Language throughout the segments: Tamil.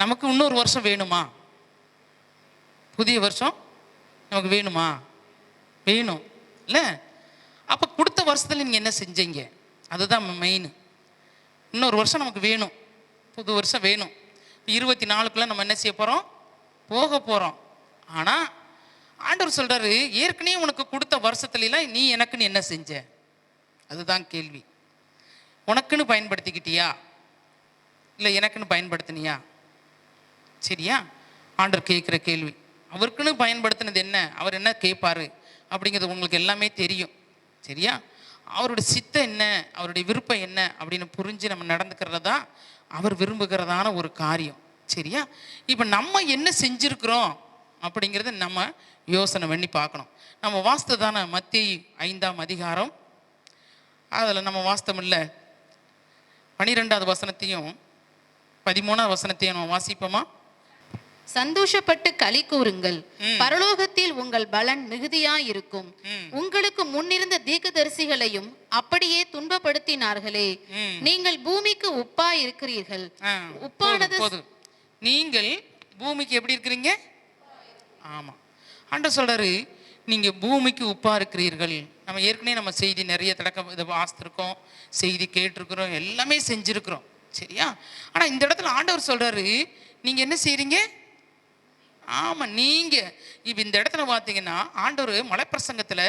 நமக்கு இன்னொரு வருஷம் வேணுமா? புதிய வருஷம் நமக்கு வேணுமா? வேணும் இல்லை? அப்போ கொடுத்த வருஷத்தில் நீங்கள் என்ன செஞ்சீங்க? அதுதான் மெயின். இன்னொரு வருஷம் நமக்கு வேணும், புது வருஷம் வேணும். 24க்குள்ளே நம்ம என்ன செய்ய போகிறோம்? போக போகிறோம். ஆனால் ஆண்டவர் சொல்கிறாரு, ஏற்கனவே உனக்கு கொடுத்த வருஷத்துலாம் நீ எனக்குன்னு என்ன செஞ்ச? அதுதான் கேள்வி. உனக்குன்னு பயன்படுத்திக்கிட்டியா இல்லை எனக்குன்னு பயன்படுத்தினியா? சரியா? ஆண்டவர் கேட்குற கேள்வி. அவருக்குன்னு பயன்படுத்தினது என்ன, அவர் என்ன கேட்பாரு அப்படிங்கிறது உங்களுக்கு எல்லாமே தெரியும். சரியா? அவருடைய சித்தம் என்ன, அவருடைய விருப்பம் என்ன அப்படின்னு புரிஞ்சு நம்ம நடந்துக்கிறது தான் அவர் விரும்புகிறதான ஒரு காரியம். சரியா? இப்போ நம்ம என்ன செஞ்சுருக்கிறோம் அப்படிங்கிறத நம்ம யோசனை பண்ணி பார்க்கணும். நம்ம வாஸ்ததான மத்தேயு 5ஆம் அதிகாரம், அதில் நம்ம வாஸ்தம் இல்லை 12வது வசனத்தையும் 13வது வசனத்தையும் நம்ம வாசிப்போமா? சந்தோஷப்பட்டு களி கூறுங்கள், பரலோகத்தில் உங்கள் பலன் மிகுதியாயிருக்கும். உங்களுக்கு முன்னிருந்த தீர்க்கதரிசிகளையும் அப்படியே துன்பப்படுத்தினார்களே. நீங்கள் பூமிக்கு உப்பா இருக்கிறீர்கள். உப்பானது நீங்கள் பூமிக்கு எப்படி இருக்கிறீங்க? ஆமா, ஆண்டவர் சொல்றாரு, நீங்க பூமிக்கு உப்பா இருக்கிறீர்கள். நம்ம ஏற்கனவே நம்ம செய்தி நிறைய தடக்க இதை வாசித்திருக்கோம், செய்தி கேட்டிருக்கிறோம், எல்லாமே செஞ்சிருக்கிறோம். சரியா? ஆனா இந்த இடத்துல ஆண்டவர் சொல்றாரு, நீங்க என்ன செய்றீங்க? ஆமாம், நீங்கள் இப்போ இந்த இடத்துல பார்த்தீங்கன்னா ஆண்டவர் மலைப்பிரசங்கத்தில்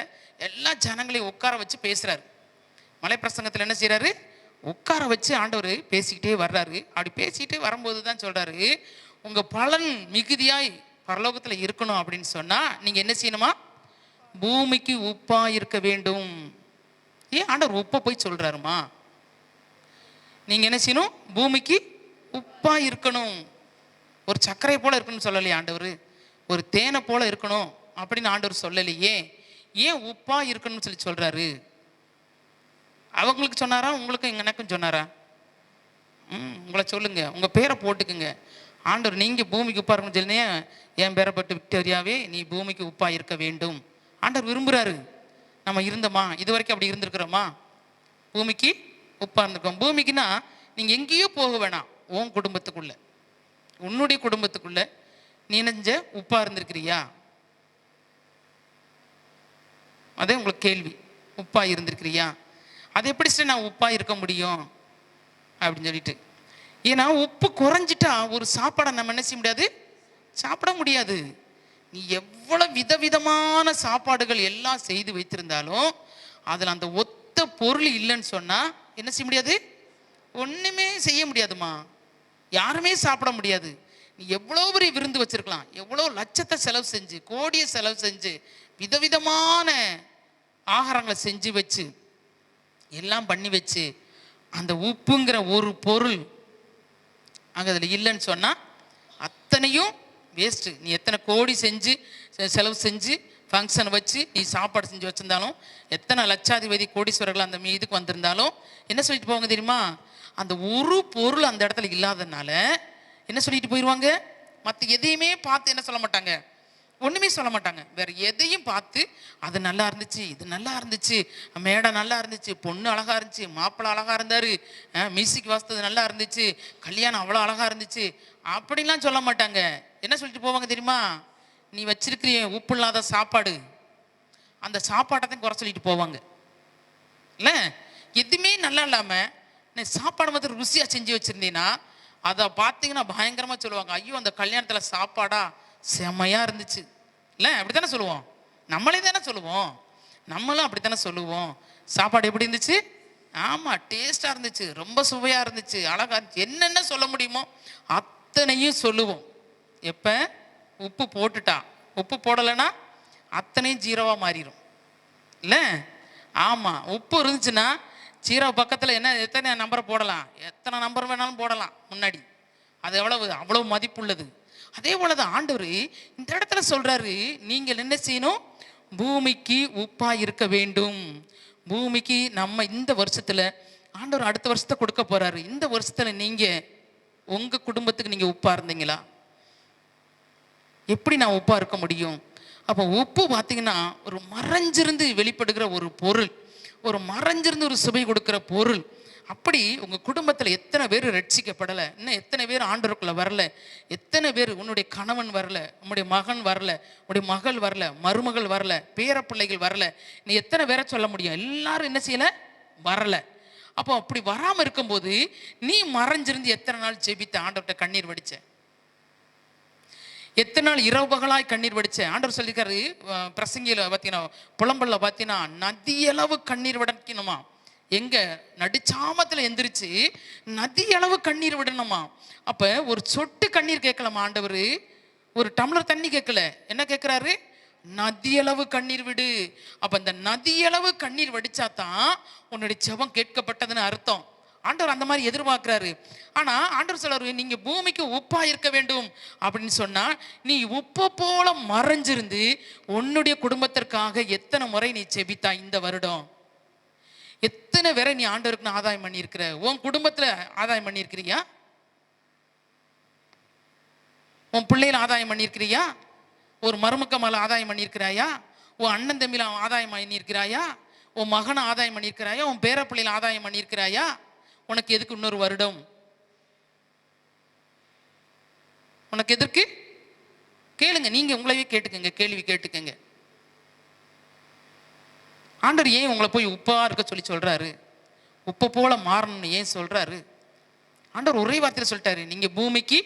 எல்லா ஜனங்களையும் உட்கார வச்சு பேசுகிறாரு. மலைப்பிரசங்கத்தில் என்ன செய்கிறாரு? உட்கார வச்சு ஆண்டவர் பேசிக்கிட்டே வர்றாரு. அப்படி பேசிக்கிட்டே வரும்போது தான் சொல்கிறாரு, உங்கள் பலன் மிகுதியாய் பரலோகத்தில் இருக்கணும் அப்படின்னு சொன்னால் நீங்கள் என்ன செய்யணுமா? பூமிக்கு உப்பாக இருக்க வேண்டும். ஏன் ஆண்டவர் உப்பை போய் சொல்கிறாருமா? நீங்கள் என்ன செய்யணும்? பூமிக்கு உப்பாக இருக்கணும். ஒரு சர்க்கரை போல இருக்கணும்னு சொல்லலையே ஆண்டவர், ஒரு தேனை போல இருக்கணும் அப்படின்னு ஆண்டவர் சொல்லலையே. ஏன் உப்பா இருக்கணும்னு சொல்லி சொல்றாரு? அவங்களுக்கு சொன்னாரா, உங்களுக்கும் எனக்கும் சொன்னாரா? உங்களை சொல்லுங்க, உங்க பேரை போட்டுக்குங்க. ஆண்டவர் நீங்க பூமிக்கு உப்பா இருக்கணும்னு சொல்லினே, என் பேரை பட்டு விக்டோரியாவே நீ பூமிக்கு உப்பா இருக்க வேண்டும் ஆண்டவர் விரும்புறாரு. நம்ம இருந்தோமா? இது வரைக்கும் அப்படி இருந்திருக்கிறோமா? பூமிக்கு உப்பா இருந்திருக்கோம். பூமிக்குன்னா நீங்க எங்கேயோ போக வேணாம், உன் குடும்பத்துக்குள்ள, உன்னுடைய குடும்பத்துக்குள்ள நீ நெஞ்ச உப்பா இருந்திருக்கிறியா? அதே உங்களுக்கு கேள்வி, உப்பா இருந்திருக்கிறியா? அது எப்படி சார் நான் உப்பா இருக்க முடியும் அப்படின்னு சொல்லிட்டு. ஏன்னா உப்பு குறைஞ்சிட்டா ஒரு சாப்பாடை நம்ம என்ன செய்ய முடியாது? சாப்பிட முடியாது. நீ எவ்வளவு விதவிதமான சாப்பாடுகள் எல்லாம் செய்து வைத்திருந்தாலும் அதில் அந்த ஒத்த பொருள் இல்லைன்னு சொன்னா என்ன செய்ய முடியாது? ஒண்ணுமே செய்ய முடியாதுமா, யாருமே சாப்பிட முடியாது. நீ எவ்வளோ பெரிய விருந்து வச்சிருக்கலாம், எவ்வளோ லட்சத்தை செலவு செஞ்சு, கோடியை செலவு செஞ்சு, விதவிதமான ஆகாரங்களை செஞ்சு வச்சு எல்லாம் பண்ணி வச்சு, அந்த உப்புங்கிற ஒரு பொருள் அங்கே அதில் இல்லைன்னு சொன்னால் அத்தனையும் வேஸ்ட்டு. நீ எத்தனை கோடி செஞ்சு செலவு செஞ்சு ஃபங்க்ஷன் வச்சு நீ சாப்பாடு செஞ்சு வச்சுருந்தாலும், எத்தனை லட்சாதிபதி கோடீஸ்வரர்கள் அந்த மீதுக்கு வந்திருந்தாலும் என்ன சொல்லிட்டு போவாங்க தெரியுமா? அந்த ஒரு பொருள் அந்த இடத்துல இல்லாதனால என்ன சொல்லிட்டு போயிடுவாங்க? மற்ற எதையுமே பார்த்து என்ன சொல்ல மாட்டாங்க, ஒன்றுமே சொல்ல மாட்டாங்க. வேற எதையும் பார்த்து அது நல்லா இருந்துச்சு, இது நல்லா இருந்துச்சு, மேடை நல்லா இருந்துச்சு, பொண்ணு அழகா இருந்துச்சு, மாப்பிள்ளை அழகா இருந்தாரு, மியூசிக் வாசித்தது நல்லா இருந்துச்சு, கல்யாணம் அவ்வளோ அழகா இருந்துச்சு அப்படின்லாம் சொல்ல மாட்டாங்க. என்ன சொல்லிட்டு போவாங்க தெரியுமா? நீ வச்சிருக்கிற உப்பு இல்லாத சாப்பாடு, அந்த சாப்பாட்டை தான் குறை சொல்லிட்டு போவாங்க. இல்லை, எதுவுமே நல்லா இல்லாமல் நீ சாப்பாடு மாதிரி ருசியாக செஞ்சு வச்சுருந்தீங்கன்னா அதை பார்த்தீங்கன்னா பயங்கரமாக சொல்லுவாங்க, ஐயோ அந்த கல்யாணத்தில் சாப்பாடா செம்மையாக இருந்துச்சு. இல்லை, அப்படி தானே சொல்லுவோம், நம்மளே தானே சொல்லுவோம், நம்மளும் அப்படி தானே சொல்லுவோம். சாப்பாடு எப்படி இருந்துச்சு? ஆமாம், டேஸ்ட்டாக இருந்துச்சு, ரொம்ப சுவையாக இருந்துச்சு, அழகாக இருந்துச்சு, என்னென்ன சொல்ல முடியுமோ அத்தனையும் சொல்லுவோம். எப்போ உப்பு போட்டுட்டா, உப்பு போடலைன்னா அத்தனையும் ஜீரோவாக மாறிடும். இல்லை, ஆமாம், உப்பு இருந்துச்சுன்னா ஜீரோ பக்கத்தில் என்ன எத்தனை நம்பரை போடலாம், எத்தனை நம்பர் வேணாலும் போடலாம் முன்னாடி, அது அவ்வளவு மதிப்புள்ளது. அதே போல தான் ஆண்டவர் இந்த இடத்துல சொல்றாரு, நீங்கள் என்ன செய்யணும்? பூமிக்கு உப்பா இருக்க வேண்டும். பூமிக்கு நம்ம இந்த வருஷத்துல ஆண்டவர் அடுத்த வருஷத்தை கொடுக்க போறாரு. இந்த வருஷத்துல நீங்க உங்க குடும்பத்துக்கு நீங்க உப்பா இருந்தீங்களா? எப்படி நான் உப்பா இருக்க முடியும்? அப்போ உப்பு பார்த்தீங்கன்னா ஒரு மறைஞ்சிருந்து வெளிப்படுகிற ஒரு பொருள், ஒரு மறைஞ்சிருந்து ஒரு சுவை கொடுக்கிற பொருள். அப்படி உங்க குடும்பத்துல எத்தனை பேர் ரட்சிக்கப்படலை, இன்னும் எத்தனை பேர் ஆண்டவருக்குள்ள வரல, எத்தனை பேர் உன்னுடைய கணவன் வரல, உன்னுடைய மகன் வரல, உன்னுடைய மகள் வரல, மருமகள் வரல, பேர பிள்ளைகள் வரல, நீ எத்தனை பேரை சொல்ல முடியும்? எல்லாரும் என்ன செய்யல? வரல. அப்போ அப்படி வராம இருக்கும்போது நீ மறைஞ்சிருந்து எத்தனை நாள் ஜெபித்த, ஆண்டவர்கிட்ட கண்ணீர் வடிச்ச? எத்தனை நாள் இரவு பகலாய் கண்ணீர் வடிச்ச? ஆண்டவர் சொல்லியிருக்காரு பிரசங்கியில பார்த்தீங்கன்னா, புலம்பல்ல பார்த்தீங்கன்னா, நதியளவு கண்ணீர் விடணுமா. எங்க? நடுச்சாமத்துல எந்திரிச்சு நதியளவு கண்ணீர் விடணுமா. அப்ப ஒரு சொட்டு கண்ணீர் கேட்கலாமா ஆண்டவர்? ஒரு டம்ளர் தண்ணி கேட்கல, என்ன கேட்கிறாரு? நதியளவு கண்ணீர் விடு. அப்ப இந்த நதியளவு கண்ணீர் வடிச்சாதான் உன்னுடைய ஜெபம் கேட்கப்பட்டதுன்னு அர்த்தம். ஆண்டவர் அந்த மாதிரி எதிர்பார்க்கிறாரு. ஆனா ஆண்டவர் சொல்றாரு, நீங்க பூமிக்கு உப்பா இருக்க வேண்டும் அப்படின்னு சொன்னா, நீ உப்பை போல மறைஞ்சிருந்து உன்னுடைய குடும்பத்திற்காக எத்தனை முறை நீ செபித்தா இந்த வருடம்? எத்தனை பேரை நீ ஆண்டவருக்கு ஆதாயம் பண்ணியிருக்கிற? உன் குடும்பத்துல ஆதாயம் பண்ணியிருக்கிறியா? உன் பிள்ளையில ஆதாயம் பண்ணியிருக்கிறியா? ஒரு மருமக்க மேல ஆதாயம் பண்ணியிருக்கிறாயா? உன் அண்ணன் தம்பியில ஆதாயம் பண்ணியிருக்கிறாயா? உன் மகனை ஆதாயம் பண்ணியிருக்கிறாயா? உன் பேர பிள்ளையில ஆதாயம் பண்ணியிருக்கிறாயா? உனக்கு எதுக்கு இன்னொரு வருடம்? உனக்கு எதற்கு? கேளுங்க, நீங்க உங்களையே கேட்டுக்கங்க, கேள்வி கேட்டுக்கங்க. ஆண்டவர் ஏன் உங்களை போய் உப்பா இருக்க சொல்லி சொல்றாரு? உப்பை போல மாறணும்னு ஏன் சொல்றாரு? ஆண்டவர் ஒரே வார்த்தையில சொல்லிட்டாரு, நீங்க பூமிக்கு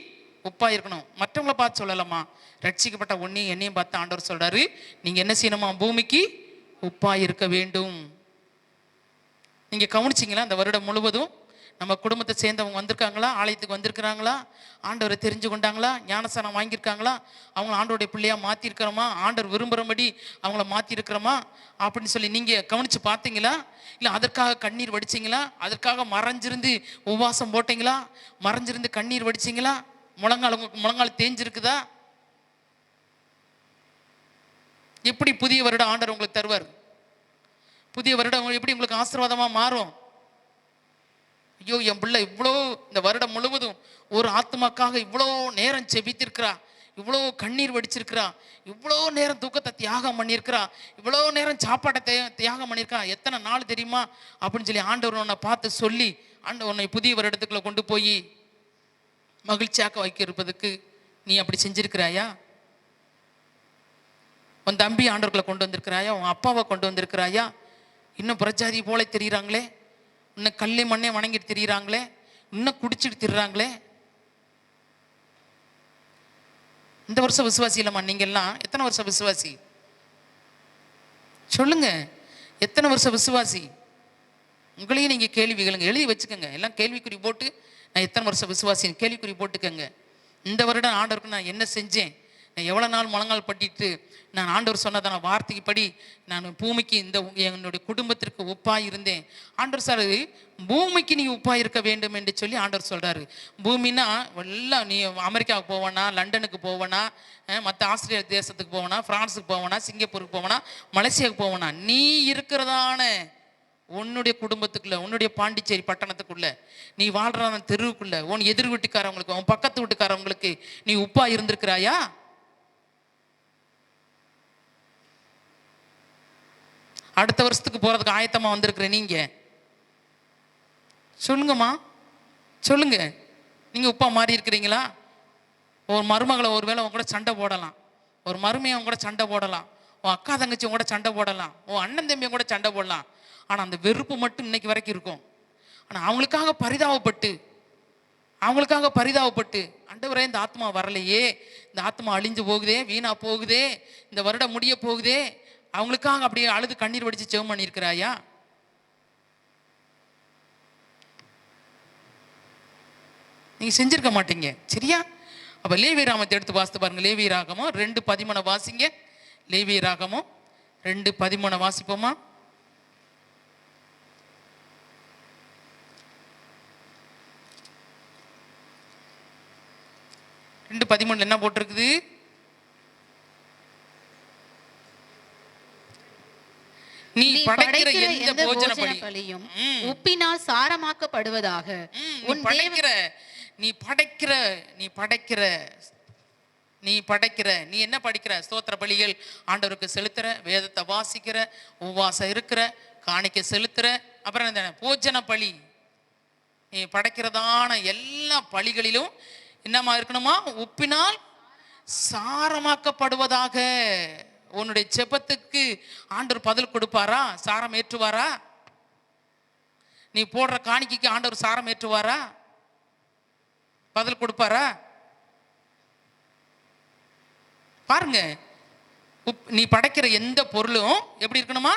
உப்பா இருக்கணும். மற்றவங்களை பார்த்து சொல்லலாமா? ரட்சிக்கப்பட்ட ஒன்னையும் என்னையும் பார்த்து ஆண்டவர் சொல்றாரு, நீங்க என்ன செய்யணுமா? பூமிக்கு உப்பா இருக்க வேண்டும். நீங்க கவனிச்சிங்களா? அந்த வருடம் முழுவதும் நம்ம குடும்பத்தை சேர்ந்தவங்க வந்திருக்காங்களா? ஆலயத்துக்கு வந்திருக்கிறாங்களா? ஆண்டவரை தெரிஞ்சு கொண்டாங்களா? ஞானஸ்தானம் வாங்கியிருக்காங்களா? அவங்கள ஆண்டவருடைய பிள்ளையா மாற்றிருக்கிறோமா? ஆண்டவர் விரும்புகிறபடி அவங்கள மாற்றிருக்கிறோமா அப்படின்னு சொல்லி நீங்கள் கவனித்து பார்த்தீங்களா? இல்லை அதற்காக கண்ணீர் வடிச்சிங்களா? அதற்காக மறைஞ்சிருந்து உபவாசம் போட்டிங்களா? மறைஞ்சிருந்து கண்ணீர் வடிச்சிங்களா? உங்களுக்கு முழங்கால் தேஞ்சிருக்குதா? எப்படி புதிய வருடம் ஆண்டவர் உங்களுக்கு தருவார்? புதிய வருடம் எப்படி உங்களுக்கு ஆசீர்வாதமாக மாறும்? ஐயோ, என் பிள்ளை இவ்வளோ இந்த வருடம் முழுவதும் ஒரு ஆத்மாக்காக இவ்வளோ நேரம் செபித்திருக்கிறா, இவ்வளோ கண்ணீர் வடிச்சிருக்கிறா, இவ்வளோ நேரம் தூக்கத்தை தியாகம் பண்ணியிருக்கிறா, இவ்வளோ நேரம் சாப்பாட்டை தியாகம் பண்ணியிருக்கா, எத்தனை நாள் தெரியுமா அப்படின்னு சொல்லி ஆண்டவர் உன்னை பார்த்து சொல்லி ஆண்டவர் உன்னை புதிய வருடத்துக்குள்ள கொண்டு போய் மகிழ்ச்சியாக்க வைக்கிறதுக்கு நீ அப்படி செஞ்சிருக்கிறாயா? உன் தம்பி ஆண்டவர்களை கொண்டு வந்திருக்கிறாயா? உன் அப்பாவை கொண்டு வந்திருக்கிறாயா? இன்னும் புறஜாதி போல தெரியுறாங்களே, இன்னும் கல்லை மண்ணே வணங்கிட்டு திரியிறாங்களே, இன்னும் குடிச்சிட்டு திரிறாங்களே. இந்த வருஷம் விசுவாசி இல்லைம்மா. நீங்கெல்லாம் எத்தனை வருஷம் விசுவாசி சொல்லுங்க? எத்தனை வருஷம் விசுவாசி? உங்களையும் நீங்க கேள்விகளுங்க எழுதி வச்சுக்கோங்க. எல்லாம் கேள்விக்குறி போட்டு, நான் எத்தனை வருஷம் விசுவாசின்னு கேள்விக்குறி போட்டுக்கோங்க. இந்த வருடம் ஆண்டவருக்கு நான் என்ன செஞ்சேன்? நான் எவ்வளோ நாள் முழங்கால் பட்டிட்டு நான் ஆண்டவர் சொன்னதான வார்த்தைக்கு படி நான் பூமிக்கு இந்த என்னுடைய குடும்பத்திற்கு உப்பாக இருந்தேன். ஆண்டவர் சார், பூமிக்கு நீ உப்பாக இருக்க வேண்டும் என்று சொல்லி ஆண்டவர் சொல்கிறாரு. பூமின்னா எல்லாம் நீ அமெரிக்காவுக்கு போவேனா, லண்டனுக்கு போவேனா, மற்ற ஆஸ்திரேலியா தேசத்துக்கு போவேனா, ஃப்ரான்ஸுக்கு போவேனா, சிங்கப்பூருக்கு போவேனா, மலேசியாவுக்கு போவேனா, நீ இருக்கிறதான உன்னுடைய குடும்பத்துக்குள்ள, உன்னுடைய பாண்டிச்சேரி பட்டணத்துக்குள்ள, நீ வாழ்றான தெருவுக்குள்ள, உன் எதிர் வீட்டுக்காரவங்களுக்கு, உன் பக்கத்து வீட்டுக்காரவங்களுக்கு நீ உப்பா இருந்திருக்கிறாயா? அடுத்த வருஷத்துக்கு போறதுக்கு ஆயத்தமா வந்திருக்கிற நீங்க சொல்லுங்கம்மா, சொல்லுங்க. நீங்க உப்பா மாறி இருக்கிறீங்களா? ஒரு மருமகளை ஒருவேளை உன் கூட சண்டை போடலாம், ஒரு மருமையை உன் கூட சண்டை போடலாம், உன் அக்கா தங்கச்சி உன் கூட சண்டை போடலாம், உன் அண்ணன் தம்பியை கூட சண்டை போடலாம். ஆனா அந்த வெறுப்பு மட்டும் இன்னைக்கு வரைக்கும் இருக்கும். ஆனா அவங்களுக்காக பரிதாபப்பட்டு ஆண்டவரே, இந்த ஆத்மா வரலையே, இந்த ஆத்மா அழிஞ்சு போகுதே, வீணா போகுதே, இந்த வருடம் முடிய போகுதே, அவங்களுக்காக அப்படியே அழுது கண்ணீர் வடிச்சு ஜெபம் பண்ணியிருக்கிறாயா? நீங்க செஞ்சிருக்க மாட்டீங்க, சரியா? அப்ப லேவி ராகமத்தை எடுத்து வாசித்து பாருங்க. லேவி ராகமம் 2:13 வாசிங்க. லேவி ராகமம் 2:13 வாசிப்போமா? என்ன போட்டிருக்குது? நீ படைக்கிற எந்த போஜன பலியும் உப்பினால் சாரமாக்கப்படுவதாக. நீ என்ன படிக்கிற? ஸ்தோத்திர பலிகள் ஆண்டவருக்கு செலுத்துற, வேதத்தை வாசிக்கிற, உபவாசம் இருக்கிற, காணிக்கை செலுத்துற, அப்புறம் என்ன போஜன பலி. நீ படைக்கிறதான எல்லா பலிகளிலும் என்னமா இருக்கணுமா? உப்பினால் சாரமாக்கப்படுவதாக. உன்னுடைய செபத்துக்கு ஆண்டவர் பதில் கொடுப்பாரா? சாரம் ஏற்றுவாரா? நீ போடுற காணிக்கைக்கு ஆண்டவர் சாரம் ஏற்றுவாரா? பதில் கொடுப்பாரா? பாருங்க, நீ படைக்கிற எந்த பொருளும் எப்படி இருக்கணுமா?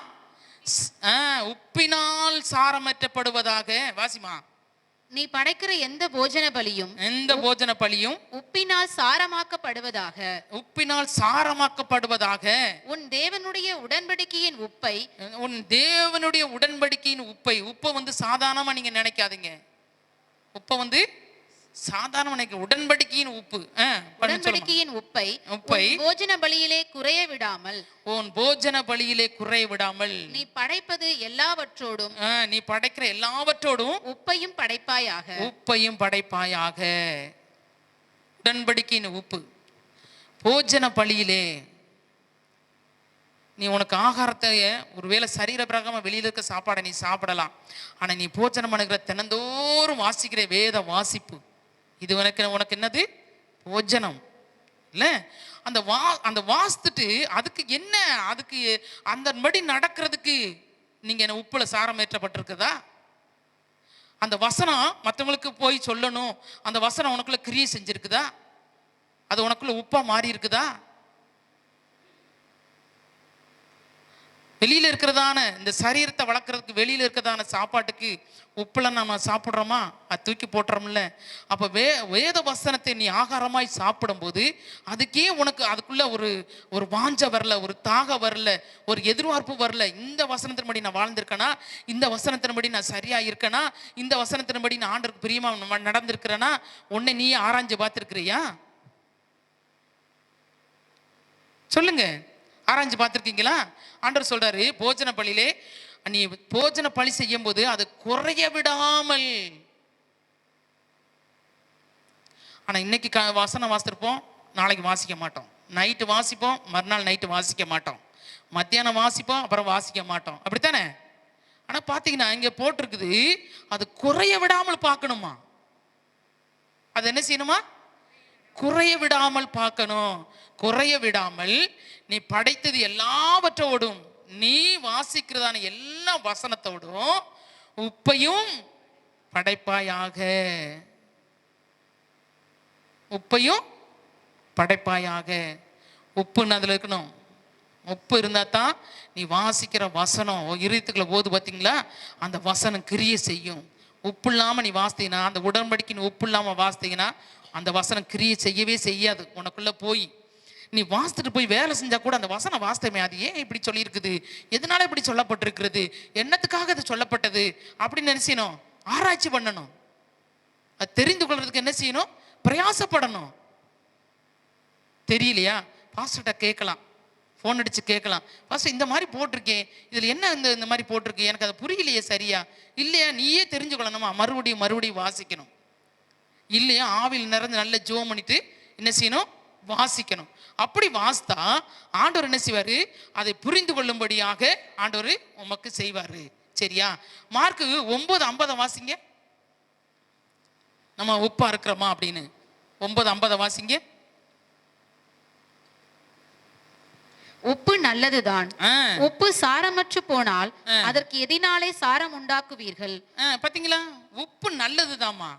உப்பினால் சாரமற்றப்படுவதாக. வாசிமா. நீ படைக்கிற எந்த போஜன பலியும் உப்பினால் சாரமாக்கப்படுவதாக. உப்பினால் சாரமாக்கப்படுவதாக. உன் தேவனுடைய உடன்படிக்கையின் உப்பை உப்பை சாதாரணமா நீங்க நினைக்காதீங்க. உப்பை சாதாரண உடன்படிக்கையின் உப்பை போஜன பலியிலே குறைய விடாமல், உன் போஜன பலியிலே குறைய விடாமல் நீ படைப்பது எல்லாவற்றோடும், நீ படைக்கிற எல்லாவற்றோடும் உப்பையும் படைப்பாயாக. உடன்படிக்கையின் உப்பு போஜன பலியிலே நீ உனக்கு ஆகாரத்தை ஒருவேளை சரீர பிரகாரமா வெளியில இருக்க சாப்பாடை நீ சாப்பிடலாம். ஆனா நீ போஜனம் பண்ணுகிற தினந்தோறும் வாசிக்கிற வேத வாசிப்பு, இது உனக்கு என்னது? போஜனம் இல்ல? அந்த வாசித்துட்டு அதுக்கு அந்த படி நடக்கிறதுக்கு நீங்க என்ன உப்புல சாரம் ஏற்றப்பட்டிருக்குதா? அந்த வசனம் மற்றவங்களுக்கு போய் சொல்லணும், அந்த வசனம் உனக்குள்ள கிரியை செஞ்சிருக்குதா? அது உனக்குள்ள உப்பா மாறி இருக்குதா? வெளியில இருக்கிறதான இந்த சரீரத்தை வளர்க்கறதுக்கு வெளியில இருக்கிறதான சாப்பாட்டுக்கு உப்புலாம் நம்ம சாப்பிட்றோமா? அது தூக்கி போட்டுறோம்ல. அப்போ வேத வசனத்தை நீ ஆகாரமாய் சாப்பிடும்போது அதுக்கே உனக்கு அதுக்குள்ள ஒரு வாஞ்ச வரல, ஒரு தாக வரல, ஒரு எதிர்பார்ப்பு வரல. இந்த வசனத்தின்படி நான் வாழ்ந்திருக்கேனா? இந்த வசனத்தின்படி நான் சரியா இருக்கேனா? இந்த வசனத்தின்படி நான் ஆண்டவருக்கு பிரியமா நடந்திருக்கிறேனா? உன்னை நீயே ஆராய்ஞ்சு பார்த்துருக்கிறியா? சொல்லுங்க, ஆராய்ஞ்சு பார்த்துருக்கீங்களா? ஆண்டவர் சொல்றாரு, போஜன பலியிலே நீ போஜன பலி செய்யும் போது அது குறைய விடாமல். ஆனா இன்னைக்கு வசனம் வாசித்திருப்போம், நாளைக்கு வாசிக்க மாட்டோம். நைட்டு வாசிப்போம், மறுநாள் நைட்டு வாசிக்க மாட்டோம். மத்தியானம் வாசிப்போம், அப்புறம் வாசிக்க மாட்டோம். அப்படித்தானே? ஆனா பாத்தீங்கன்னா இங்க போட்டிருக்குது, அது குறைய விடாமல் பார்க்கணுமா? அது என்ன செய்யணுமா? குறைய விடாமல் பார்க்கணும். குறைய விடாமல் நீ படைத்தது எல்லாவற்றோடும், நீ வாசிக்கிறதான எல்லா வசனத்தோடும் உப்பையும் படைப்பாயாக. உப்பையும் படைப்பாயாக. உப்புன்னு அதுல இருக்கணும். உப்பு இருந்தா தான் நீ வாசிக்கிற வசனம் இருதயத்துக்குள்ள போது பார்த்தீங்களா, அந்த வசனம் கிரியை செய்யும். உப்பு இல்லாம நீ வாசித்தீங்கன்னா, அந்த உடன்படிக்கை உப்பு இல்லாம வாசித்தீங்கன்னா அந்த வசனம் கிரியை செய்யவே செய்யாது. உனக்குள்ள போய் நீ வாசித்துட்டு போய் வேலை செஞ்சா கூட அந்த வசனம் வாசித்தமே, அது ஏன் இப்படி சொல்லியிருக்குது, எதனால இப்படி சொல்லப்பட்டிருக்கிறது, என்னத்துக்காக அது சொல்லப்பட்டது அப்படின்னு நினைச்சணும், ஆராய்ச்சி பண்ணணும். அது தெரிந்து கொள்றதுக்கு என்ன செய்யணும்? பிரயாசப்படணும். தெரியலையா? பாஸ்டர்கிட்ட கேட்கலாம், ஃபோன் அடிச்சு கேட்கலாம், பாஸ்டர் இந்த மாதிரி போட்டிருக்கேன், இதில் என்ன இந்த மாதிரி போட்டிருக்கேன், எனக்கு அது புரியலையே சரியா இல்லையா? நீயே தெரிஞ்சுக்கொள்ளணுமா? மறுபடியும் வாசிக்கணும். இல்லையா? ஆவியில் நிறைந்து நல்ல ஜோம் பண்ணிட்டு என்ன செய்யணும்? வாசிக்கணும். அப்படி வாசித்தா ஆண்டவர் என்ன செய்வாரு? அதை புரிந்து கொள்ளும்படியாக ஆண்டவர் உமக்கு செய்வாரு. சரியா? மார்க் 9:50 வாசிங்க. நம்ம உப்பா இருக்கிறோமா அப்படின்னு 9:50 வாசிங்க. உப்பு நல்லதுதான், உப்பு சாரமற்று போனால் அதற்கு எதினாலே சாரம் உண்டாக்குவீர்கள். பாத்தீங்களா? உப்பு நல்லதுதாம்மா.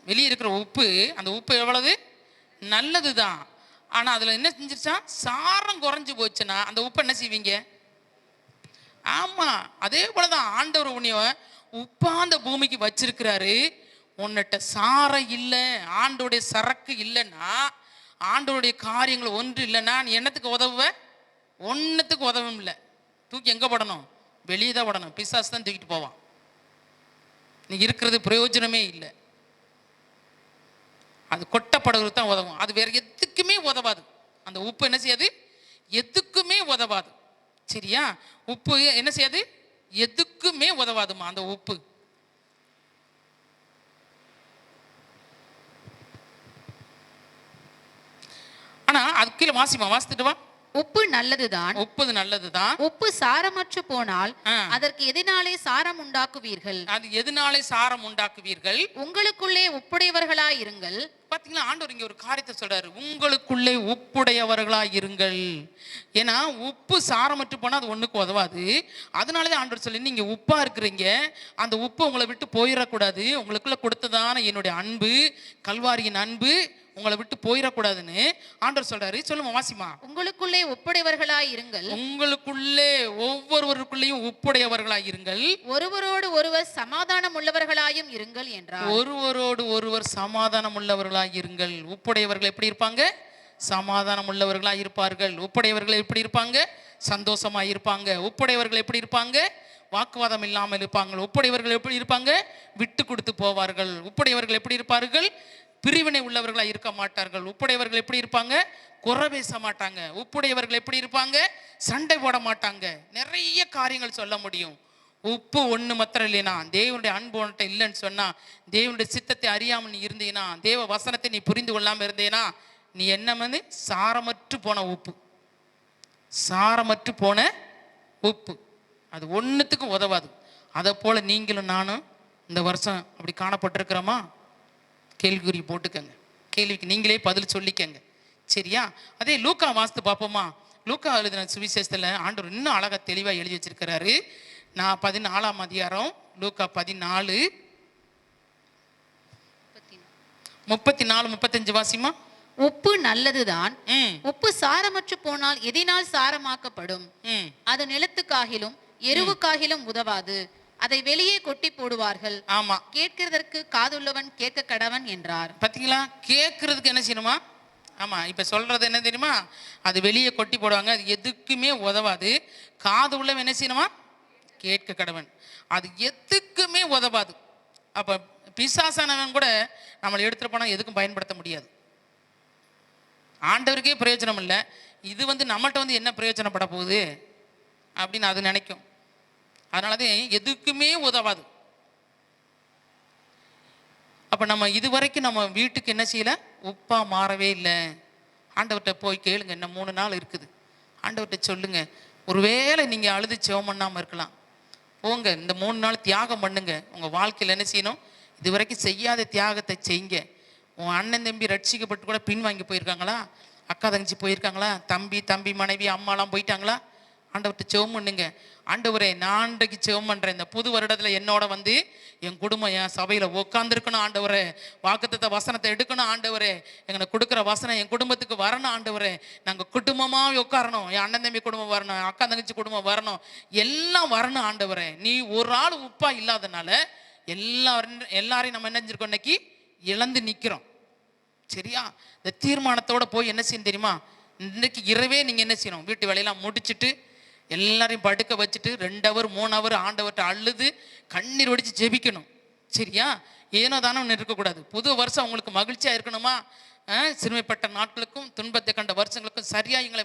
வெளியே இருக்கிற உப்பு, அந்த உப்பு எவ்வளவு நல்லதுதான். ஆனா அதுல என்ன செஞ்சிருச்சா? சாரம் குறைஞ்சு போச்சுன்னா அந்த உப்பு என்ன செய்வீங்க? ஆமா, அதே போலதான் ஆண்டவர் உன்னைய உப்பா அந்த பூமிக்கு வச்சிருக்கிறாரு. உன்னிட்ட சாரம் இல்லை, ஆண்டோடைய சரக்கு இல்லைன்னா, ஆண்டோடைய காரியங்கள் ஒன்று இல்லைன்னா நீ என்னத்துக்கு உதவுவ? ஒன்னுத்துக்கு உதவும் இல்லை. தூக்கி எங்க போடணும்? வெளியே தான் போடணும். பிசாசு தான் தூக்கிட்டு போவான். நீ இருக்கிறது பிரயோஜனமே இல்லை. அது கொட்டப்படுறது தான் உதவும். அது வேற எதுக்குமே உதவாது. அந்த உப்பு என்ன செய்யாது? எதுக்குமே உதவாது. சரியா? உப்பு என்ன செய்யாது? எதுக்குமே உதவாதுமா அந்த உப்பு. ஆனா அது கீழே வாசித்துட்டு வா. உப்பு நல்லதுதான். உப்பு நல்லதுதான். உப்பு சாரமற்று போனால் ஆ. அதற்கு எதினாலே சாரம் உண்டாக்குவீர்கள்? அது எதனாலே சாரம் உண்டாக்குவீர்கள்? உங்களுக்குள்ளே உப்புடையவர்களாய் இருங்கள். பாத்தீங்களா, ஆண்டவர் இங்க ஒரு காரியத்தை சொல்றாரு, உங்களுக்குள்ளே உப்புடையவர்களா இருங்கள். ஏன்னா உப்பு சாரமற்று போனா அது ஒண்ணுக்கு உதவாது. அதனாலதான் ஆண்டவர் சொல்லி, நீங்க உப்பா இருக்கிறீங்க, அந்த உப்பு உங்களை விட்டு போயிடக்கூடாது. உங்களுக்குள்ள கொடுத்ததான என்னுடைய அன்பு, கல்வாரியின் அன்பு உங்களை விட்டு போயிடக்கூடாதுன்னு ஆண்டவர் சொல்றாரு. சொல்லுமா, வாசிமா. உங்களுக்குள்ளே உப்புடையவர்களாய் இருங்கள். உங்களுக்குள்ளே ஒவ்வொருவருக்குள்ளேயும் உப்புடையவர்களாய் இருங்கள். ஒருவரோடு ஒருவர் சமாதானம் உள்ளவர்களாயும் இருங்கள் என்றார். ஒருவரோடு ஒருவர் சமாதானம் உள்ளவர்களாய் இருங்கள். உப்புடையவர்கள் எப்படி இருப்பாங்க? சமாதானம் உள்ளவர்களாய் இருப்பார்கள். உப்புடையவர்கள் எப்படி இருப்பாங்க? சந்தோஷமா இருப்பாங்க. உப்புடையவர்கள் எப்படி இருப்பாங்க? வாக்குவாதம் இல்லாமல் இருப்பாங்க. உப்புடையவர்கள் எப்படி இருப்பாங்க? விட்டு கொடுத்து போவார்கள். உப்புடையவர்கள் எப்படி இருப்பார்கள்? பிரிவினை உள்ளவர்களாக இருக்க மாட்டார்கள். உப்புடையவர்கள் எப்படி இருப்பாங்க? குறை பேச மாட்டாங்க. உப்புடையவர்கள் எப்படி இருப்பாங்க? சண்டை போட மாட்டாங்க. நிறைய காரியங்கள் சொல்ல முடியும். உப்பு ஒன்று மாத்திரம் இல்லைனா, தேவனுடைய அன்பு ஒன்றை இல்லைன்னு சொன்னா, தேவனுடைய சித்தத்தை அறியாமல் நீ இருந்தீனா, தேவ வசனத்தை நீ புரிந்து கொள்ளாமல் இருந்தேனா, நீ என்ன வந்து சாரமற்று போன உப்பு. சாரமற்று போன உப்பு அது ஒன்றுத்துக்கும் உதவாது. அதை போல நீங்களும் நானும் இந்த வருஷம் அப்படி காணப்பட்டிருக்கிறோமா? கேள்விக்குறி போட்டுக்கங்க. கேள்விக்கு நீங்களே பதில் சொல்லிக்கங்க. சரியா? அதே லூக்கா வாசித்து பார்ப்போமா? லூக்கா எழுதின சுவிசேஷத்தில் ஆண்டவர் இன்னும் அழகாக தெளிவாக எழுதி வச்சிருக்கிறாரு. நான் 14ஆம் அதிகாரம் லூக்கா 14 34 35 வாசிமா. உப்பு நல்லதுதான். உப்பு சாரமற்று போனால் எதினால் சாரமாக்கப்படும்? அது நிலத்துக்காகிலும் எருவுக்காகிலும் உதவாது. அதை வெளியே கொட்டி போடுவார்கள். ஆமா, கேட்கிறதற்கு காதுள்ளவன் கேட்க கடவன் என்றார். பாத்தீங்களா? கேட்கறதுக்கு என்ன செய்யணுமா? ஆமா, இப்ப சொல்றது என்ன தெரியுமா? அது வெளியே கொட்டி போடுவாங்க. அது எதுக்குமே உதவாது. காது உள்ளவன் என்ன செய்யணுமா? கேட்க கடவன். அது எதுக்குமே உதவாது. அப்ப பிசாசானவன் கூட நம்மளை எடுத்துட்டு போனா எதுக்கும் பயன்படுத்த முடியாது. ஆண்டவருக்கே பிரயோஜனம் இல்லை, இது வந்து நம்மள்கிட்ட வந்து என்ன பிரயோஜனப்பட போகுது அப்படின்னு அது நினைக்கும். அதனாலதான் எதுக்குமே உதவாது. அப்ப நம்ம இதுவரைக்கும் நம்ம வீட்டுக்கு என்ன செய்யல? உப்பா மாறவே இல்லை. ஆண்டவர்கிட்ட போய் கேளுங்க, இன்னும் 3 நாள் இருக்குது. ஆண்டவர்கிட்ட சொல்லுங்க. ஒருவேளை நீங்க அழுது ஜெபம் பண்ணாம இருக்கலாம். போங்க, இந்த 3 நாள் தியாகம் பண்ணுங்க. உங்க வாழ்க்கையில் என்ன செய்யணும்? இதுவரைக்கும் செய்யாத தியாகத்தை செய்யுங்க. உன் அண்ணன் தம்பி ரட்சிக்கப்பட்டு கூட பின் வாங்கி போயிருக்காங்களா? அக்கா தங்கச்சி போயிருக்காங்களா? தம்பி மனைவி அம்மாலாம் போயிட்டாங்களா? ஆண்டவர்கிட்ட ஜெபம் பண்ணுங்க. ஆண்டவரே, நான் அன்றைக்கு ஜெபம் பண்றேன், இந்த புது வருடத்துல என்னோட வந்து என் குடும்பம் என் சபையில உட்காந்துருக்கணும். ஆண்டவரே, வாக்குத்தத்த வசனத்தை எடுக்கணும். ஆண்டவரே, எங்களை கொடுக்குற வசனம் என் குடும்பத்துக்கு வரணும். ஆண்டவரே, நாங்க குடும்பமா உட்காரணும். என் அண்ணன் தம்பி குடும்பம் வரணும், அக்கா தங்கச்சி குடும்பம் வரணும், எல்லாம் வரணும். ஆண்டவரே, நீ ஒரு ஆள் உப்பா இல்லாதனால எல்லாரையும் நம்ம என்ன செஞ்சிருக்கோம்? இன்னைக்கு இழந்து நிக்கிறோம். சரியா? இந்த தீர்மானத்தோட போய் என்ன செய்யணும் தெரியுமா? இன்னைக்கு இரவே நீங்க என்ன செய்யணும்? வீட்டு வேலையெல்லாம் முடிச்சுட்டு எல்லாரையும் படுக்க வச்சுட்டு 2 hour 3 hour ஆண்டவர்கிட்ட அழுது கண்ணீர் வடிச்சு ஜெபிக்கணும். சரியா? ஏனோ தானே ஒன்று இருக்கக்கூடாது. புது வருஷம் உங்களுக்கு மகிழ்ச்சியா இருக்கணுமா? சிறுமைப்பட்ட நாட்களுக்கும் துன்பத்தை கண்ட வருஷங்களுக்கும் சரியா எங்களை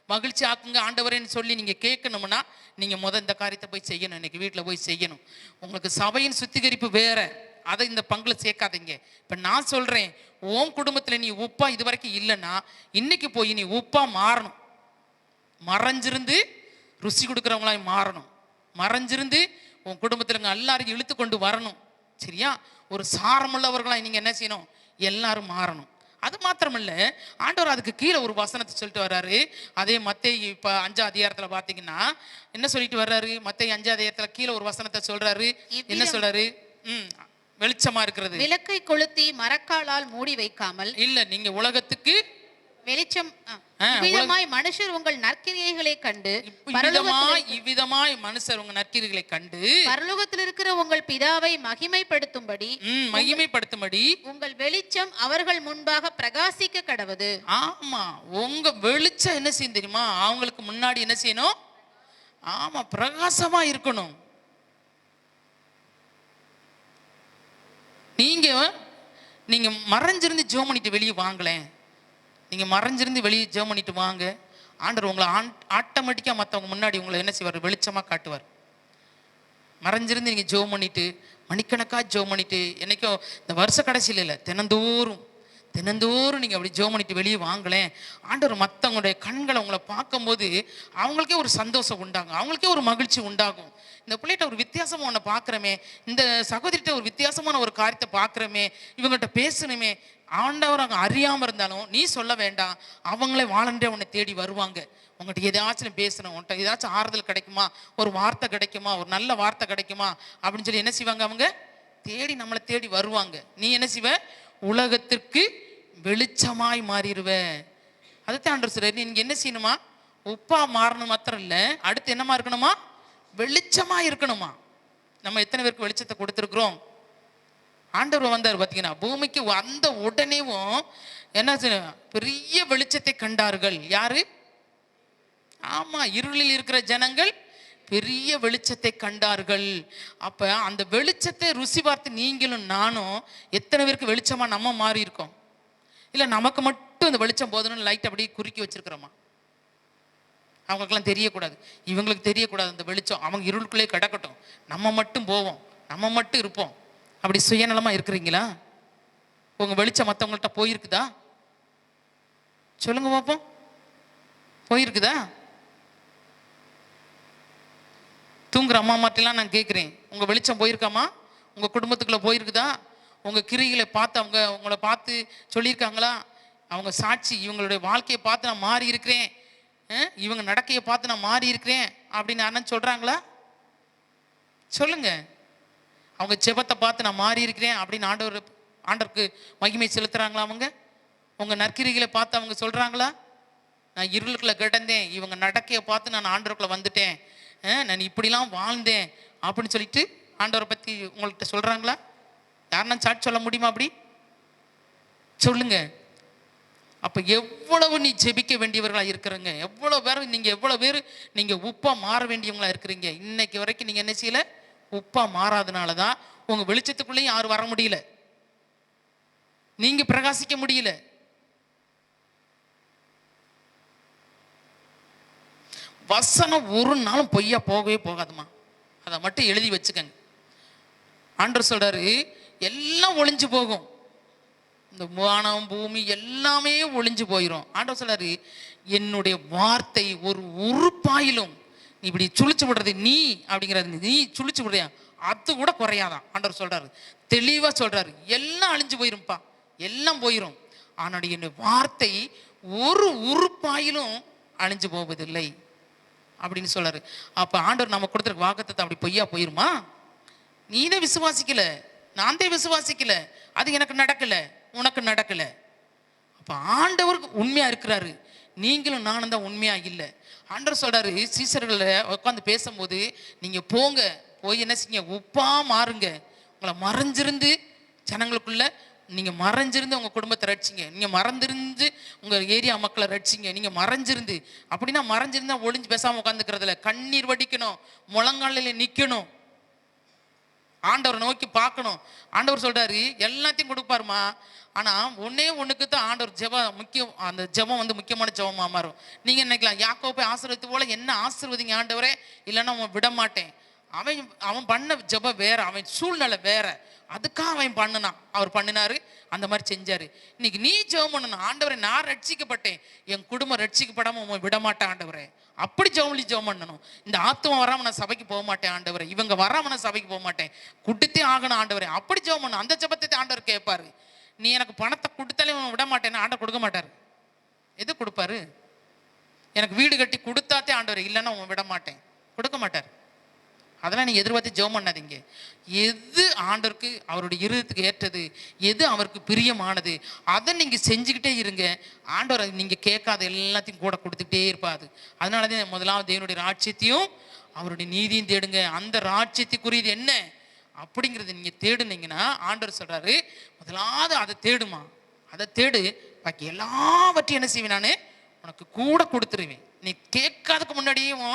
மகிழ்ச்சி ஆக்குங்க ஆண்டவரேன்னு சொல்லி நீங்க கேட்கணும்னா நீங்க இந்த காரியத்தை போய் செய்யணும். இன்னைக்கு வீட்டில் போய் செய்யணும். உங்களுக்கு சபையின் சுத்திகரிப்பு வேற, அதை இந்த பங்குல சேர்க்காதீங்க. இப்ப நான் சொல்றேன், உன் குடும்பத்துல நீ உப்பா இது வரைக்கும் இல்லைன்னா இன்னைக்கு போய் நீ உப்பா மாறணும். மறைஞ்சிருந்து ருசி கொடுக்குறவங்களாய் மாறணும். மறைஞ்சிருந்து உன் குடும்பத்தில் எல்லாரும் இழுத்து கொண்டு வரணும். சரியா? ஒரு சாரமுள்ளவர்களாய் நீங்க என்ன செய்யணும்? எல்லாரும் மாறணும். அது மாத்திரமல்ல, ஆண்டவர் அதுக்கு கீழே ஒரு வசனத்தை சொல்லிட்டு வர்றாரு. அதே மத்தேயு இப்ப 5ஆம் அதிகாரத்துல பாத்தீங்கன்னா என்ன சொல்லிட்டு வர்றாரு? மத்தேயு 5ஆம் அதிகாரத்துல கீழே ஒரு வசனத்தை சொல்றாரு. என்ன சொல்றாரு? வெளிச்சமா இருக்கிறது. விளக்கை கொளுத்தி மரக்காலால் மூடி வைக்காமல் இல்ல, நீங்க உலகத்துக்கு வெளிச்சம். மனுஷர் உங்கள் நற்கிரியைகளை கண்டு இவ்விதமாய் மனுஷர் உங்க நற்கிரியைகளை கண்டு பரலோகத்தில் இருக்கிற உங்கள் பிதாவை மகிமைப்படுத்தும்படி உங்கள் வெளிச்சம் அவர்கள் முன்பாக பிரகாசிக்க கடவது. ஆமா, உங்க வெளிச்சம் என்ன செய்யும் தெரியுமா? அவங்களுக்கு முன்னாடி என்ன செய்யணும்? ஆமா, பிரகாசமா இருக்கணும். நீங்க மறைஞ்சிருந்து ஜெபம் பண்ணிட்டு வெளியே வாங்கலேன். நீங்க மறைஞ்சிருந்து வெளியே ஜெபம் பண்ணிட்டு வாங்க. ஆண்டவர் உங்களை ஆட்டோமேட்டிக்கா மற்றவங்க முன்னாடி உங்களை என்ன செய்வார்? வெளிச்சமா காட்டுவார். மறைஞ்சிருந்து நீங்க ஜெபம் பண்ணிட்டு மணிக்கணக்கா ஜெபம் பண்ணிட்டு, என்னைக்கும் இந்த வருஷ கடைசியில் இல்லை, தினந்தோறும் தினந்தோறும் நீங்கள் அப்படி ஜெபம் பண்ணிட்டு வெளியே வாங்களேன். ஆண்டவர் மற்றவங்களுடைய கண்களை உங்களை பார்க்கும்போது அவங்களுக்கே ஒரு சந்தோஷம் உண்டாகும், அவங்களுக்கே ஒரு மகிழ்ச்சி உண்டாகும். இந்த பிள்ளைகிட்ட ஒரு வித்தியாசமாக ஒன்று பார்க்குறமே, இந்த சகோதரிட்ட ஒரு வித்தியாசமான ஒரு காரியத்தை பார்க்குறமே, இவங்கள்ட்ட பேசணுமே. ஆண்டவர் அவங்க அறியாமல் இருந்தாலும் நீ சொல்ல வேண்டாம், அவங்களே வாலண்டே உன்னை தேடி வருவாங்க. உங்கள்கிட்ட எதாச்சும் பேசணும், உன்கிட்ட ஏதாச்சும் ஆறுதல் கிடைக்குமா, ஒரு வார்த்தை கிடைக்குமா, ஒரு நல்ல வார்த்தை கிடைக்குமா அப்படின்னு சொல்லி என்ன செய்வாங்க, அவங்க தேடி நம்மளை தேடி வருவாங்க. நீ என்ன செய்வ, உலகத்திற்கு வெளிச்சமாய் மாறிடுவ. அதுதான் ஆண்டவர் சொல்றாரு, நீங்க என்ன செய்யணுமா, உப்பா மாறணும் மாத்திரம் இல்லை, அடுத்து என்னமா இருக்கணுமா, வெளிச்சமா இருக்கணுமா. நம்ம எத்தனை பேருக்கு வெளிச்சத்தை கொடுத்துருக்குறோம். ஆண்டவர் வந்தார் பார்த்தீங்கன்னா பூமிக்கு வந்த உடனேவும் என்ன பெரிய வெளிச்சத்தை கண்டார்கள். யாரு? ஆமா, இருளில் இருக்கிற ஜனங்கள் பெரிய வெளிச்சத்தை கண்டார்கள். அப்ப அந்த வெளிச்சத்தை ருசி பார்த்து நீங்களும் நானும் எத்தனை பேருக்கு வெளிச்சமா நம்ம மாறி இருக்கோம்? இல்ல நமக்கு மட்டும் இந்த வெளிச்சம் போதணும்னு லைட் அப்படியே குறுக்கி வச்சிருக்கிறோமா? அவங்களுக்கெல்லாம் தெரியக்கூடாது, இவங்களுக்கு தெரியக்கூடாது அந்த வெளிச்சம், அவங்க இருளுக்குள்ளே கிடக்கட்டும், நம்ம மட்டும் போவோம், நம்ம மட்டும் இருப்போம். அப்படி சுயநலமா இருக்கிறீங்களா? உங்க வெளிச்சம் மற்றவங்கள்ட்ட போயிருக்குதா? சொல்லுங்க பார்ப்போம், போயிருக்குதா? தூங்குற அம்மா மாட்டெல்லாம் நான் கேட்குறேன், உங்க வெளிச்சம் போயிருக்காமா? உங்க குடும்பத்துக்குள்ள போயிருக்குதா? உங்க கிரிகளை பார்த்து அவங்க உங்களை பார்த்து சொல்லியிருக்காங்களா? அவங்க சாட்சி, இவங்களுடைய வாழ்க்கையை பார்த்து நான் மாறி இருக்கிறேன், இவங்க நடக்கையை பார்த்து நான் மாறி இருக்கிறேன் அப்படின்னு அண்ணன் சொல்றாங்களா? சொல்லுங்க. அவங்க ஜெபத்தை பார்த்து நான் மாறி இருக்கிறேன் அப்படின்னு ஆண்டவருக்கு மகிமை செலுத்துறாங்களா? அவங்க உங்க நற்கிரிகளை பார்த்து அவங்க சொல்றாங்களா? நான் இருளுக்குள்ள கிடந்தேன், இவங்க நடக்கையை பார்த்து நான் ஆண்டவருக்குள்ள வந்துட்டேன், நான் இப்படிலாம் வாழ்ந்தேன் அப்படின்னு சொல்லிட்டு ஆண்டவரை பற்றி உங்கள்கிட்ட சொல்கிறாங்களா? யாருன்னா சாட்சி சொல்ல முடியுமா? அப்படி சொல்லுங்க. அப்போ எவ்வளவு நீ ஜெபிக்க வேண்டியவர்களாக இருக்கிறீங்க, எவ்வளோ பேர் நீங்கள் உப்பா மாற வேண்டியவங்களா இருக்கிறீங்க. இன்னைக்கு வரைக்கும் நீங்கள் என்ன செய்யலை, உப்பா மாறாதனால தான் உங்கள் வெளிச்சத்துக்குள்ளேயும் யாரும் வர முடியல, நீங்கள் பிரகாசிக்க முடியல. வசனம் ஒரு நாளும் பொய்யா போகவே போகாதுமா, அதை மட்டும் எழுதி வச்சுக்கங்க. ஆண்டவர் சொல்றாரு எல்லாம் ஒளிஞ்சு போகும், இந்த வானம் பூமி எல்லாமே ஒளிஞ்சு போயிடும். ஆண்டவர் சொல்றாரு என்னுடைய வார்த்தை ஒரு உறுப்பாயிலும் நீ இப்படி சுழிச்சு விடுறது, நீ அப்படிங்கிறது நீ சுழிச்சு விடுறியா, அது கூட குறையாதான். ஆண்டவர் சொல்றாரு, தெளிவா சொல்றாரு, எல்லாம் அழிஞ்சு போயிரும்பா, எல்லாம் போயிடும், ஆனால் என்னுடைய வார்த்தை ஒரு உறுப்பாயிலும் அழிஞ்சு போவதில்லை அப்படின்னு சொல்றாரு. அப்ப ஆண்டவர் நம்ம கொடுத்துருக்க வாக்குத்தத்தம் அப்படி பொய்யா போயிருமா? நீதே விசுவாசிக்கல, நான் தான் விசுவாசிக்கல, அது எனக்கு நடக்கல, உனக்கு நடக்கல. அப்ப ஆண்டவருக்கு உண்மையா இருக்கிறாரு, நீங்களும் நானும் தான் உண்மையா இல்லை. ஆண்டவர் சொல்றாரு சீசர்களை உட்காந்து பேசும்போது, நீங்க போங்க, போய் என்ன செய்யுங்க, உப்பா மாறுங்க, உங்களை மறைஞ்சிருந்து ஜனங்களுக்குள்ள நீங்க மறைஞ்சிருந்து உங்க குடும்பத்தை ரட்சிங்க, நீங்க மறந்திருந்து உங்க ஏரியா மக்களை ரட்சிங்க. நீங்க மறைஞ்சிருந்து, அப்படின்னா மறைஞ்சிருந்தா ஒளிஞ்சு பேசாம உட்காந்துக்கிறதுல, கண்ணீர் வடிக்கணும், முழங்காலில் நிக்கணும், ஆண்டவரை நோக்கி பார்க்கணும். ஆண்டவர் சொல்றாரு எல்லாத்தையும் கொடுப்பாருமா, ஆனா ஒன்னே ஒண்ணுக்கு தான் ஆண்டவர் ஜெபம் முக்கியம், அந்த ஜெபம் வந்து முக்கியமான ஜெபமா மாறும். நீங்க நினைக்கலாம் யாக்கோபை ஆசீர்வதித்து போல என்ன ஆசீர்வதிங்க ஆண்டவரே, இல்லைன்னா அவன் விட மாட்டேன். அவன் பண்ண ஜெபம் வேற, அவன் சூழ்நிலை வேற, அதுக்காக அவன் பண்ணினான், அவர் பண்ணினாரு, அந்த மாதிரி செஞ்சாரு. இன்னைக்கு நீ ஜெபம் பண்ணணும், ஆண்டவரை நான் ரட்சிக்கப்பட்டேன், என் குடும்பம் ரட்சிக்கப்படாம உன் விட மாட்டேன் ஆண்டவரே, அப்படி ஜெபம் பண்ணணும். இந்த ஆத்மா வராம நான் சபைக்கு போக மாட்டேன் ஆண்டவரே, இவங்க வராம நான் சபைக்கு போக மாட்டேன், கொடுத்தே ஆகணும் ஆண்டவரே, அப்படி ஜெபம் பண்ணணும். அந்த ஜெபத்தை ஆண்டவர் கேட்பாரு. நீ எனக்கு பணத்தை கொடுத்தாலே விட மாட்டேன்னு ஆண்டவர் கொடுக்க மாட்டாரு. எது கொடுப்பாரு? எனக்கு வீடு கட்டி கொடுத்தாத்தே ஆண்டவர், இல்லைன்னா உன் விட மாட்டேன், கொடுக்க மாட்டார். அதெல்லாம் நீங்க எதிர்பார்த்து ஜெபம் பண்ணாதீங்க. எது ஆண்டவருக்கு அவருடைய இருதயத்துக்கு ஏற்றது, எது அவருக்கு பிரியமானது, அதை நீங்க செஞ்சுக்கிட்டே இருங்க. ஆண்டவர் நீங்க கேட்காத எல்லாத்தையும் கூட கொடுத்துக்கிட்டே இருப்பாது. அதனாலதான் முதலாவது தேவனுடைய ராஜ்யத்தையும் அவருடைய நீதியும் தேடுங்க. அந்த ராஜ்யத்துக்குரியது என்ன அப்படிங்கிறது நீங்க தேடுனீங்கன்னா, ஆண்டவர் சொல்றாரு முதலாவது அதை தேடுமா, அதை தேடு, பாக்கி எல்லாவற்றையும் என்ன செய்வேன், நான் உனக்கு கூட கொடுத்துருவேன், நீ கேட்காததுக்கு முன்னாடியும்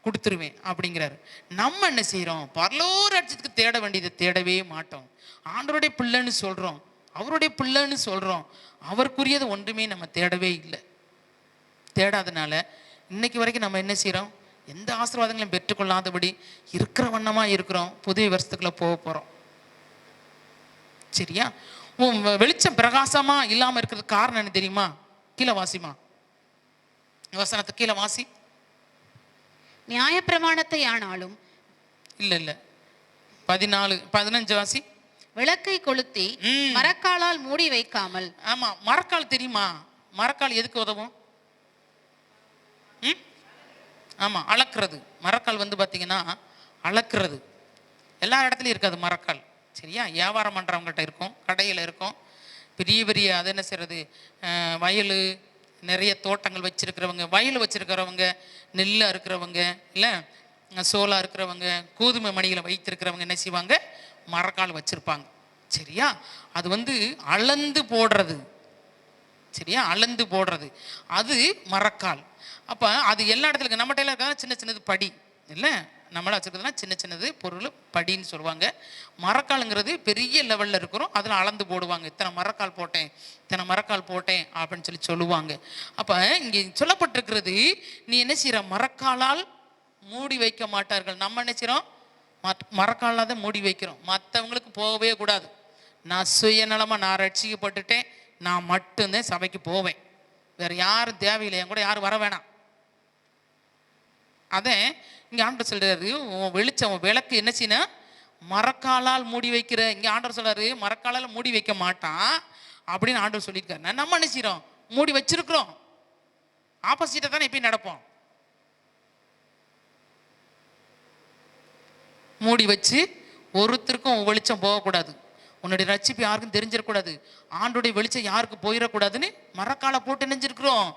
கொடுத்துருவேன் அப்படிங்கிறாரு. நம்ம என்ன செய்யறோம், பரலோக ராஜ்யத்துக்கு தேட வேண்டியதை தேடவே மாட்டோம். ஆண்டவருடைய பிள்ளைன்னு சொல்றோம், அவருடைய பிள்ளைன்னு சொல்றோம், அவருக்குரியது ஒன்றுமே நம்ம தேடவே இல்லை. தேடாதனால இன்னைக்கு வரைக்கும் நம்ம என்ன செய்யறோம், எந்த ஆசீர்வாதங்களையும் பெற்றுக்கொள்ளாதபடி இருக்கிற வண்ணமா இருக்கிறோம். புதிய வருஷத்துக்குள்ள போக போறோம். சரியா? உன் வெளிச்சம் பிரகாசமா இல்லாம இருக்கிறதுக்கு காரணம் என்ன தெரியுமா? கீழே வாசிமா, வசனத்தை கீழே வாசி. நியாயப்பிரமாணத்தை ஆனாலும் இல்ல 14-15 வாசி. விளக்கை கொளுத்தி மரக்காலால் மூடி வைக்காமல். ஆமா, மரக்கால் தெரியுமா? மரக்கால் எதுக்கு உதவும்? ஆமா, அளக்கிறது. மரக்கால் வந்து பாத்தீங்கன்னா அளக்கிறது. எல்லா இடத்துலையும் இருக்காது மரக்கால், சரியா? வியாபாரம் பண்றவங்ககிட்ட இருக்கும், கடையில் இருக்கும், பெரிய பெரிய அது என்ன செய்யறது, வயல் நிறைய தோட்டங்கள் வச்சிருக்கிறவங்க, வயல் வச்சிருக்கிறவங்க, நெல் அறுக்கிறவங்க, இல்லை சோளம் இருக்கிறவங்க, கோதுமை மணிகளை வைத்திருக்கிறவங்க என்ன செய்வாங்க? மரக்கால் வச்சிருப்பாங்க, சரியா? அது வந்து அளந்து போடுறது, சரியா? அளந்து போடுறது அது மரக்கால். அப்போ அது எல்லா இடத்துல நம்மகிட்ட இருக்காங்க. சின்ன சின்னது படி இல்லை, நம்மள வச்சுருக்கிறதுனா சின்ன சின்னது பொருள் படின்னு சொல்லுவாங்க. மரக்காலுங்கிறது பெரிய லெவலில் இருக்கிறோம், அதில் அளந்து போடுவாங்க. இத்தனை மரக்கால் போட்டேன் அப்படின்னு சொல்லுவாங்க. அப்போ இங்கே சொல்லப்பட்டிருக்கிறது, நீ என்ன செய்கிற? மரக்காலால் மூடி வைக்க மாட்டார்கள். நம்ம என்ன செய்கிறோம்? மரக்காலால் தான் மூடி வைக்கிறோம். மற்றவங்களுக்கு போகவே கூடாது. நான் சுயநலமாக நான் ரட்சிக்கப்பட்டுட்டேன், நான் மட்டும்தான் சபைக்கு போவேன், வேறு யாரும் தேவையில்லை, என் கூட யாரும் வர வேணாம். அதே இங்கே ஆண்டவர் சொல்றாரு, உன் வெளிச்சம், உன் விளக்கு என்ன செய்யணும்? மரக்காலால் மூடி வைக்கிற. இங்கே ஆண்டவர் சொல்றாரு மரக்காலால் மூடி வைக்க மாட்டான் அப்படின்னு ஆண்டவர் சொல்லியிருக்காரு. நம்ம என்ன செய்யறோம்? மூடி வச்சிருக்கிறோம். ஆப்போசிட்டை தானே இப்படி நடப்போம். மூடி வச்சு ஒருத்தருக்கும் வெளிச்சம் போகக்கூடாது, உன்னுடைய ரட்சிப்பு யாருக்கும் தெரிஞ்சிடக்கூடாது, ஆண்டோடைய வெளிச்சம் யாருக்கு போயிடக்கூடாதுன்னு மரக்காலை போட்டு நெஞ்சிருக்கிறோம்,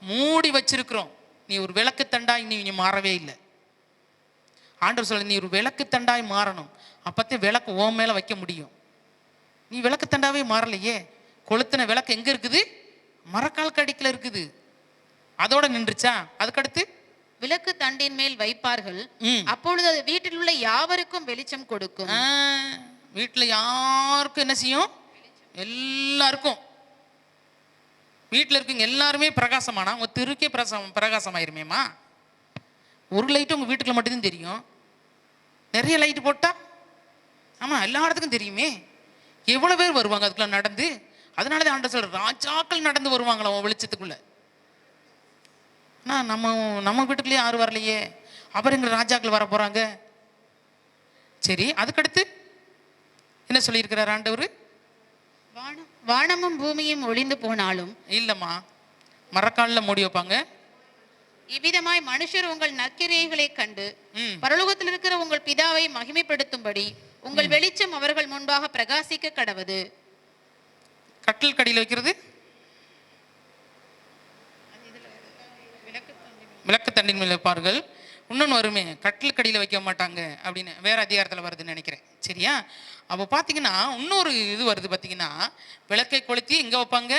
மூடி வச்சிருக்கிறோம். நீ ஒரு விளக்கு தண்டாய் நீ மாறவே இல்லை. ஆண்டவர் சொல்ல, நீ ஒரு விளக்கு தண்டாய் மாறணும், அப்பத்தே விளக்கு ஓ மேல வைக்க முடியும். நீ விளக்கு தண்டாவே மாறலையே. கொளுத்தின விளக்கு எங்க இருக்குது? மரக்கால் கடிக்கல இருக்குது. அதோட நின்றுச்சா? அதுக்கடுத்து விளக்கு தண்டின் மேல் வைப்பார்கள், அப்பொழுது அது வீட்டில் உள்ள யாவருக்கும் வெளிச்சம் கொடுக்கும். வீட்டுல யாருக்கும் என்ன செய்யும்? எல்லாருக்கும். வீட்டில் இருக்குங்க எல்லாருமே பிரகாசமானா உங்க தெருக்கே பிரகாசமாயிருமேம்மா. ஒரு லைட்டு உங்க வீட்டுக்குள்ள மட்டும்தான் தெரியும், நிறைய லைட்டு போட்டா ஆமா எல்லா இடத்துக்கும் தெரியுமே. எவ்வளவு பேர் வருவாங்க அதுக்குள்ள நடந்து. அதனாலதான் ஆண்டவர் சொல்ற, ராஜாக்கள் நடந்து வருவாங்களா உன் வெளிச்சத்துக்குள்ள. நம்ம வீட்டுக்குள்ளேயே யாரும் வரலையே, அப்புறம் எங்க ராஜாக்கள் வர போறாங்க. சரி, அதுக்கடுத்து என்ன சொல்லியிருக்கிறார் ஆண்டவர்? வானமும் பூமியும் ஒளிந்து போனாலும். இல்லம்மா, மரக்காலில் மூடி வைப்பாங்க. இவ்விதமாய் மனுஷர் உங்கள் நற்கிரியைகளை கண்டு பரலோகத்தில் இருக்கிற உங்கள் பிதாவை மகிமைப்படுத்தும்படி உங்கள் வெளிச்சம் அவர்கள் முன்பாக பிரகாசிக்க கடவது. கட்டில் கடியில் வைக்கிறது விளக்கு தண்டின் மேல் வைப்பார்கள். இன்னொன்று வருமே, கட்டில் கடியில் வைக்க மாட்டாங்க அப்படின்னு வேற அதிகாரத்தில் வருதுன்னு நினைக்கிறேன், சரியா? அப்போ பார்த்தீங்கன்னா இன்னொரு இது வருது. பார்த்தீங்கன்னா விளக்கை கொளுத்தி எங்கே வைப்பாங்க?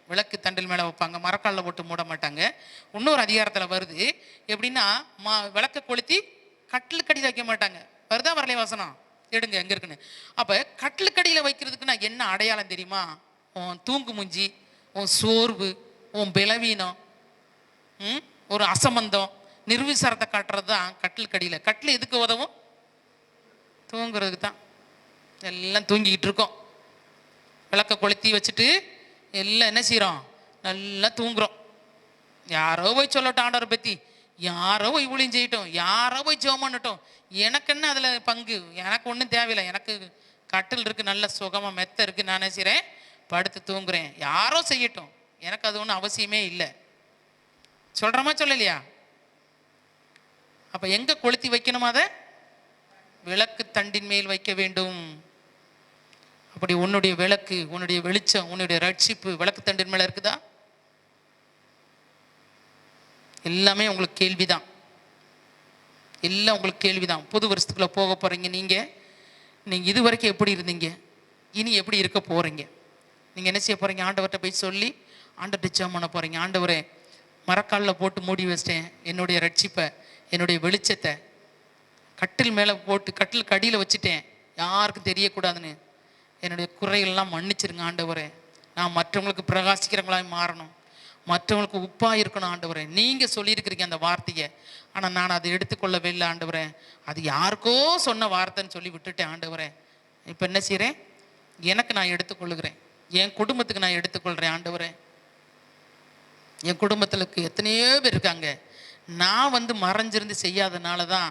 விளக்கு தண்டில் மேலே வைப்பாங்க, மரக்காலில் போட்டு மூட மாட்டாங்க. இன்னொரு அதிகாரத்தில் வருது எப்படின்னா, விளக்கை கொளுத்தி கட்டில் கடியில் வைக்க மாட்டாங்க. வருதா வரலையே வசனம்? எடுங்க எங்கே இருக்குன்னு. அப்போ கட்டில் கடியில் வைக்கிறதுக்கு நான் என்ன அடையாளம் தெரியுமா? உன் தூங்கு மூஞ்சி, உன் சோர்வு, உன் பலவீனம், ஒரு அசம்பந்தம், நிர்விசாரத்தை காட்டுறது தான் கட்டில் கடியில். கட்டில் எதுக்கு உதவும்? தூங்குறதுக்கு தான். எல்லாம் தூங்கிக்கிட்டு இருக்கோம், விளக்க கொளுத்தி வச்சுட்டு எல்லாம் என்ன செய்கிறோம்? நல்லா தூங்குறோம். யாரோ போய் சொல்லட்டும் ஆண்டவரை பற்றி, யாரோ போய் ஊழியம் செய்யட்டும், யாரோ போய் ஜெபம் பண்ணட்டும், எனக்கு என்ன அதில் பங்கு? எனக்கு ஒன்றும் தேவையில்லை. எனக்கு கட்டில் இருக்குது, நல்ல சுகமாக மெத்த இருக்குது, நான் என்ன செய்கிறேன்? படுத்து தூங்குறேன். யாரோ செய்யட்டும், எனக்கு அது ஒன்றும் அவசியமே இல்லை. சொல்கிறோமா சொல்லலையா? அப்போ எங்கே கொளுத்தி வைக்கணுமா? அதை விளக்கு தண்டின் மேல் வைக்க வேண்டும். அப்படி உன்னுடைய விளக்கு, உன்னுடைய வெளிச்சம், உன்னுடைய ரட்சிப்பு விளக்கு தண்டின் மேல இருக்குதா? எல்லாமே உங்களுக்கு கேள்விதான், எல்லாம் உங்களுக்கு கேள்விதான். புது வருஷத்துக்குள்ள போக போறீங்க. நீங்க இது வரைக்கும் எப்படி இருந்தீங்க? இனி எப்படி இருக்க போறீங்க? நீங்க என்ன செய்ய போறீங்க? ஆண்டவர்கிட்ட போய் சொல்லி ஆண்டவர்கிட்ட ஜெபம் பண்ண போறீங்க. ஆண்டவரே, மரக்காலில் போட்டு மூடி வச்சிட்டேன் என்னுடைய ரட்சிப்பை, என்னுடைய வெளிச்சத்தை கட்டில் மேலே போட்டு கட்டில் கடியில் வச்சுட்டேன், யாருக்கும் தெரியக்கூடாதுன்னு. என்னுடைய குறைகள்லாம் மன்னிச்சிருங்க ஆண்டவரே. நான் மற்றவங்களுக்கு பிரகாசிக்கிறவங்களாக மாறணும், மற்றவங்களுக்கு உப்பாக இருக்கணும் ஆண்டவரே. நீங்கள் சொல்லியிருக்கிறீங்க அந்த வார்த்தையை, ஆனால் நான் அதை எடுத்துக்கொள்ளவே இல்லை ஆண்டவரே. அது யாருக்கோ சொன்ன வார்த்தைன்னு சொல்லி விட்டுட்டேன் ஆண்டவரே. இப்போ என்ன செய்கிறேன்? எனக்கு நான் எடுத்துக்கொள்ளுகிறேன், என் குடும்பத்துக்கு நான் எடுத்துக்கொள்கிறேன் ஆண்டவரே. என் குடும்பத்துக்கு எத்தனையோ பேர் இருக்காங்க, நான் மறைஞ்சிருந்து செய்யாதனால தான்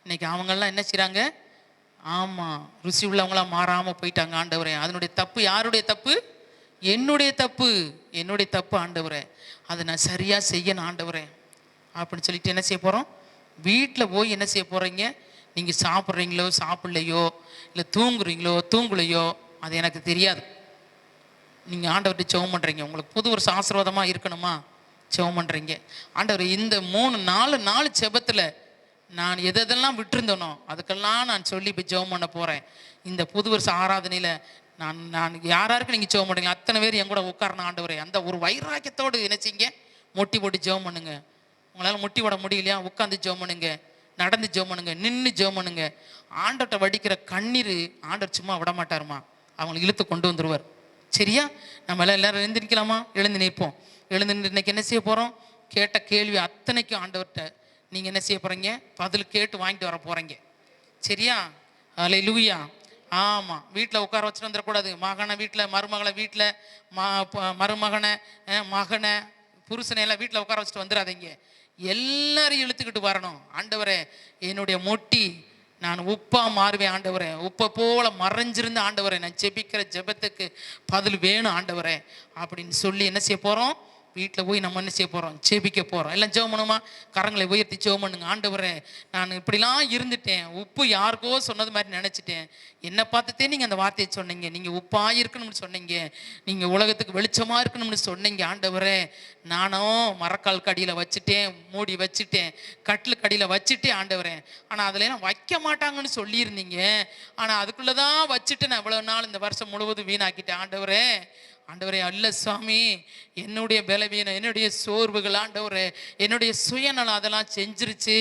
இன்னைக்கு அவங்கெல்லாம் என்ன செய்கிறாங்க, ஆமாம் ருசி உள்ளவங்களாம் மாறாமல் போயிட்டாங்க ஆண்டவரே. அதனுடைய தப்பு யாருடைய தப்பு? என்னுடைய தப்பு, என்னுடைய தப்பு ஆண்டவரே. அதை நான் சரியாக செய்யணும் ஆண்டவரே அப்படின்னு சொல்லிட்டு என்ன செய்ய போகிறோம்? வீட்டில் போய் என்ன செய்ய போகிறீங்க? நீங்கள் சாப்பிட்றீங்களோ சாப்பிட்லையோ, இல்லை தூங்குறீங்களோ தூங்கலையோ, அது எனக்கு தெரியாது. நீங்கள் ஆண்டவர்கிட்ட ஜெபம் பண்ணுறீங்க, உங்களுக்கு புது ஒரு ஆசீர்வாதமாக இருக்கணுமா ஜெபம் பண்ணுறீங்க. ஆண்டவர் இந்த 3-4 நாள் ஜெபத்தில் நான் எதெல்லாம் விட்டுருந்தனோ அதுக்கெல்லாம் நான் சொல்லி இப்போ ஜெபம் பண்ண போகிறேன். இந்த புது வருஷ ஆராதனையில் நான் யாராருக்கு நீங்கள் ஜெபம் பண்ணுறீங்க அத்தனை பேர் என் கூட உட்காரணும் ஆண்டவரே. அந்த ஒரு வைராக்கியத்தோடு நினைச்சிங்க, முட்டி போட்டு ஜெபம் பண்ணுங்க. உங்களால் முட்டி போட முடியலையா? உட்காந்து ஜெபம் பண்ணுங்க, நடந்து ஜெபம் பண்ணுங்க, நின்று ஜெபம் பண்ணுங்க. ஆண்டவர்கிட்ட வடிக்கிற கண்ணீர் ஆண்டவர் சும்மா விட மாட்டாருமா, அவங்களுக்கு இழுத்து கொண்டு வந்துடுவார். சரியா? நம்ம எல்லாரும் எழுந்து நிற்கலாமா? எழுந்து நிற்போம். எழுந்து இன்னைக்கு என்ன செய்ய போகிறோம்? கேட்ட கேள்வி அத்தனைக்கும் ஆண்டவர்கிட்ட நீங்கள் என்ன செய்ய போகிறீங்க? பதில் கேட்டு வாங்கிட்டு வர போகிறீங்க. சரியா? அல்லேலூயா. ஆமாம், வீட்டில் உட்கார வச்சுட்டு வந்துடக்கூடாது. மகனை வீட்டில், மருமகளை வீட்டில், மருமகனை, மகனை, புருஷனை எல்லாம் வீட்டில் உட்கார வச்சுட்டு வந்துடாதீங்க. எல்லாரையும் இழுத்துக்கிட்டு வரணும். ஆண்டவரே, என்னுடைய மொட்டி நான் உப்பா மாறுவேன் ஆண்டவரே, உப்பை போல மறைஞ்சிருந்த ஆண்டவரே, நான் ஜெபிக்கிற ஜெபத்துக்கு பதில் வேணும் ஆண்டவரே அப்படின்னு சொல்லி என்ன செய்ய போகிறோம்? வீட்டில் போய் நம்ம என்ன செய்ய போகிறோம்? ஜெபிக்க போகிறோம். எல்லாம் ஜெபம் பண்ணுமா? கரங்களை உயர்த்தி ஜெபம் பண்ணுங்க. ஆண்டவரே, நான் இப்படிலாம் இருந்துட்டேன், உப்பு யாருக்கோ சொன்னது மாதிரி நினச்சிட்டேன், என்னை பார்த்துட்டே நீங்கள் அந்த வார்த்தையை சொன்னீங்க, நீங்கள் உப்பாக இருக்கணும்னு சொன்னீங்க, நீங்கள் உலகத்துக்கு வெளிச்சமாக இருக்கணும்னு சொன்னீங்க ஆண்டவரே. நானும் மரக்கால் கடியில் வச்சுட்டேன், மூடி வச்சுட்டேன், கட்டில் கடியில் வச்சுட்டேன் ஆண்டவரே. ஆனால் அதில் நான் வைக்க மாட்டாங்கன்னு சொல்லியிருந்தீங்க, ஆனால் அதுக்குள்ளே தான் வச்சுட்டு நான் இவ்வளோ நாள் இந்த வருஷம் முழுவதும் வீணாக்கிட்டேன் ஆண்டவரே. ஆண்டவரே, அல்ல சுவாமி, என்னுடைய பலவீனம், என்னுடைய சோர்வுகள் ஆண்டவரே, என்னுடைய சுயநலம் அதெல்லாம் செஞ்சிருச்சு.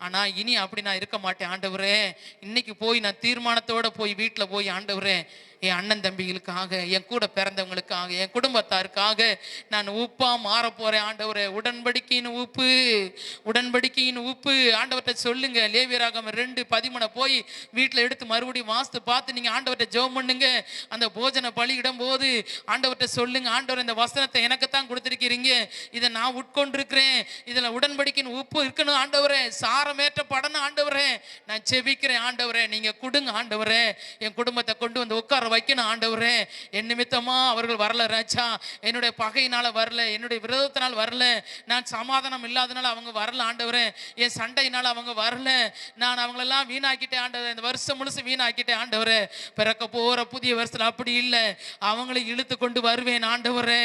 ஆனால் இனி அப்படி நான் இருக்க மாட்டேன் ஆண்டவரே. இன்னைக்கு போய் நான் தீர்மானத்தோடு போய் வீட்டில் போய் ஆண்டவரே, என் அண்ணன் தம்பிகளுக்காக, என் கூட பிறந்தவங்களுக்காக, என் குடும்பத்தாருக்காக நான் உப்பா மாற போகிறேன் ஆண்டவரே. உடன்படிக்கையின் உப்பு, உடன்படிக்கையின் உப்பு ஆண்டவர்கிட்ட சொல்லுங்க. லேவியராகமம் 2:13 போய் வீட்டில் எடுத்து மறுபடியும் வாஸ்து பார்த்து நீங்கள் ஆண்டவர்கிட்ட ஜெபம் பண்ணுங்க. அந்த போஜன பலியிடும் போது ஆண்டவர்கிட்ட சொல்லுங்க, ஆண்டவர் இந்த வசனத்தை எனக்குத்தான் கொடுத்துருக்கிறீங்க, இதை நான் உட்கொண்டிருக்கிறேன், இதில் உடன்படிக்கையின் உப்பு இருக்கணும் ஆண்டவரே, சாரமேற்ற படணும் ஆண்டவரே, நான் செபிக்கிறேன் ஆண்டவரே, நீங்கள் கொடுங்க ஆண்டவரே. என் குடும்பத்தை கொண்டு வந்து உட்கார வைக்கணும் ஆண்டவரே. என் நிமித்தமா அவர்கள் வரல ராஜா, என்னுடைய பகையினால வரல, என்னுடைய விரோதத்தினால் வரல, நான் சமாதானம் இல்லாதனால அவங்க வரல ஆண்டவரே, என் சண்டையினால அவங்க வரல, நான் அவங்களெல்லாம் வீணாக்கிட்டேன் ஆண்டவரே, இந்த வருஷம் முழுசு வீணாக்கிட்டேன் ஆண்டவரே. பிறக்க போற புதிய வருஷத்துல அப்படி இல்லை, அவங்களை இழுத்து கொண்டு வருவேன் ஆண்டவரே,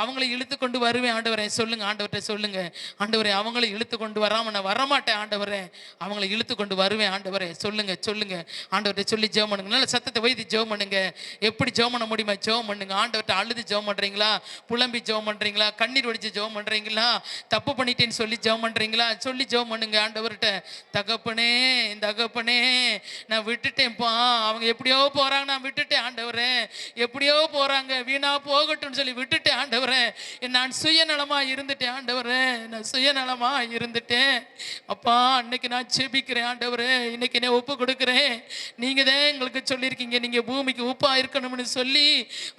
அவங்களை இழுத்து கொண்டு வருவேன் ஆண்டவரே. சொல்லுங்க ஆண்டவர்கிட்ட சொல்லுங்க, ஆண்டவரே ஆண்டவரை இழுத்து கொண்டு வராம நான் வரமாட்டேன் ஆண்டவரே, அவங்களை இழுத்து கொண்டு வருவேன் ஆண்டவரே. சொல்லுங்க சொல்லுங்க ஆண்டவர்கிட்ட சொல்லி ஜெபம் பண்ணுங்க. நல்ல சத்தத்தை வைத்து ஜெபம் பண்ணுங்க. எப்படி ஜெபம் பண்ண முடியுமா ஜெபம் பண்ணுங்க. ஆண்டவர்கிட்ட அழுது ஜெபம் பண்றீங்களா, புலம்பி ஜெபம் பண்றீங்களா, கண்ணீர் வடிச்சு ஜெபம் பண்றீங்களா, தப்பு பண்ணிட்டேன்னு சொல்லி ஜெபம் பண்றீங்களா, சொல்லி ஜெபம் பண்ணுங்க ஆண்டவர்கிட்ட. தகப்பனே தகப்பனே நான் விட்டுட்டேன்ப்பா, அவங்க எப்படியோ போறாங்க, நான் விட்டுட்டேன் ஆண்டவரே, எப்படியோ போறாங்க, வீணா போகட்டும்னு சொல்லி விட்டுட்டேன் ஆண்டவரே. நான் சுயநலமா இருந்துட்டேன் ஆண்டவரே, நான் சுயநலமா இருந்துட்டேன் அப்பா. அன்னைக்கு நான் ஜெபிக்கிறேன் ஆண்டவரே, இன்னைக்கு என்ன ஒப்பு கொடுக்குறேன். நீங்க தான் எங்களுக்கு சொல்லியிருக்கீங்க, நீங்க பூமிக்கு உப்பா இருக்கணும்னு சொல்லி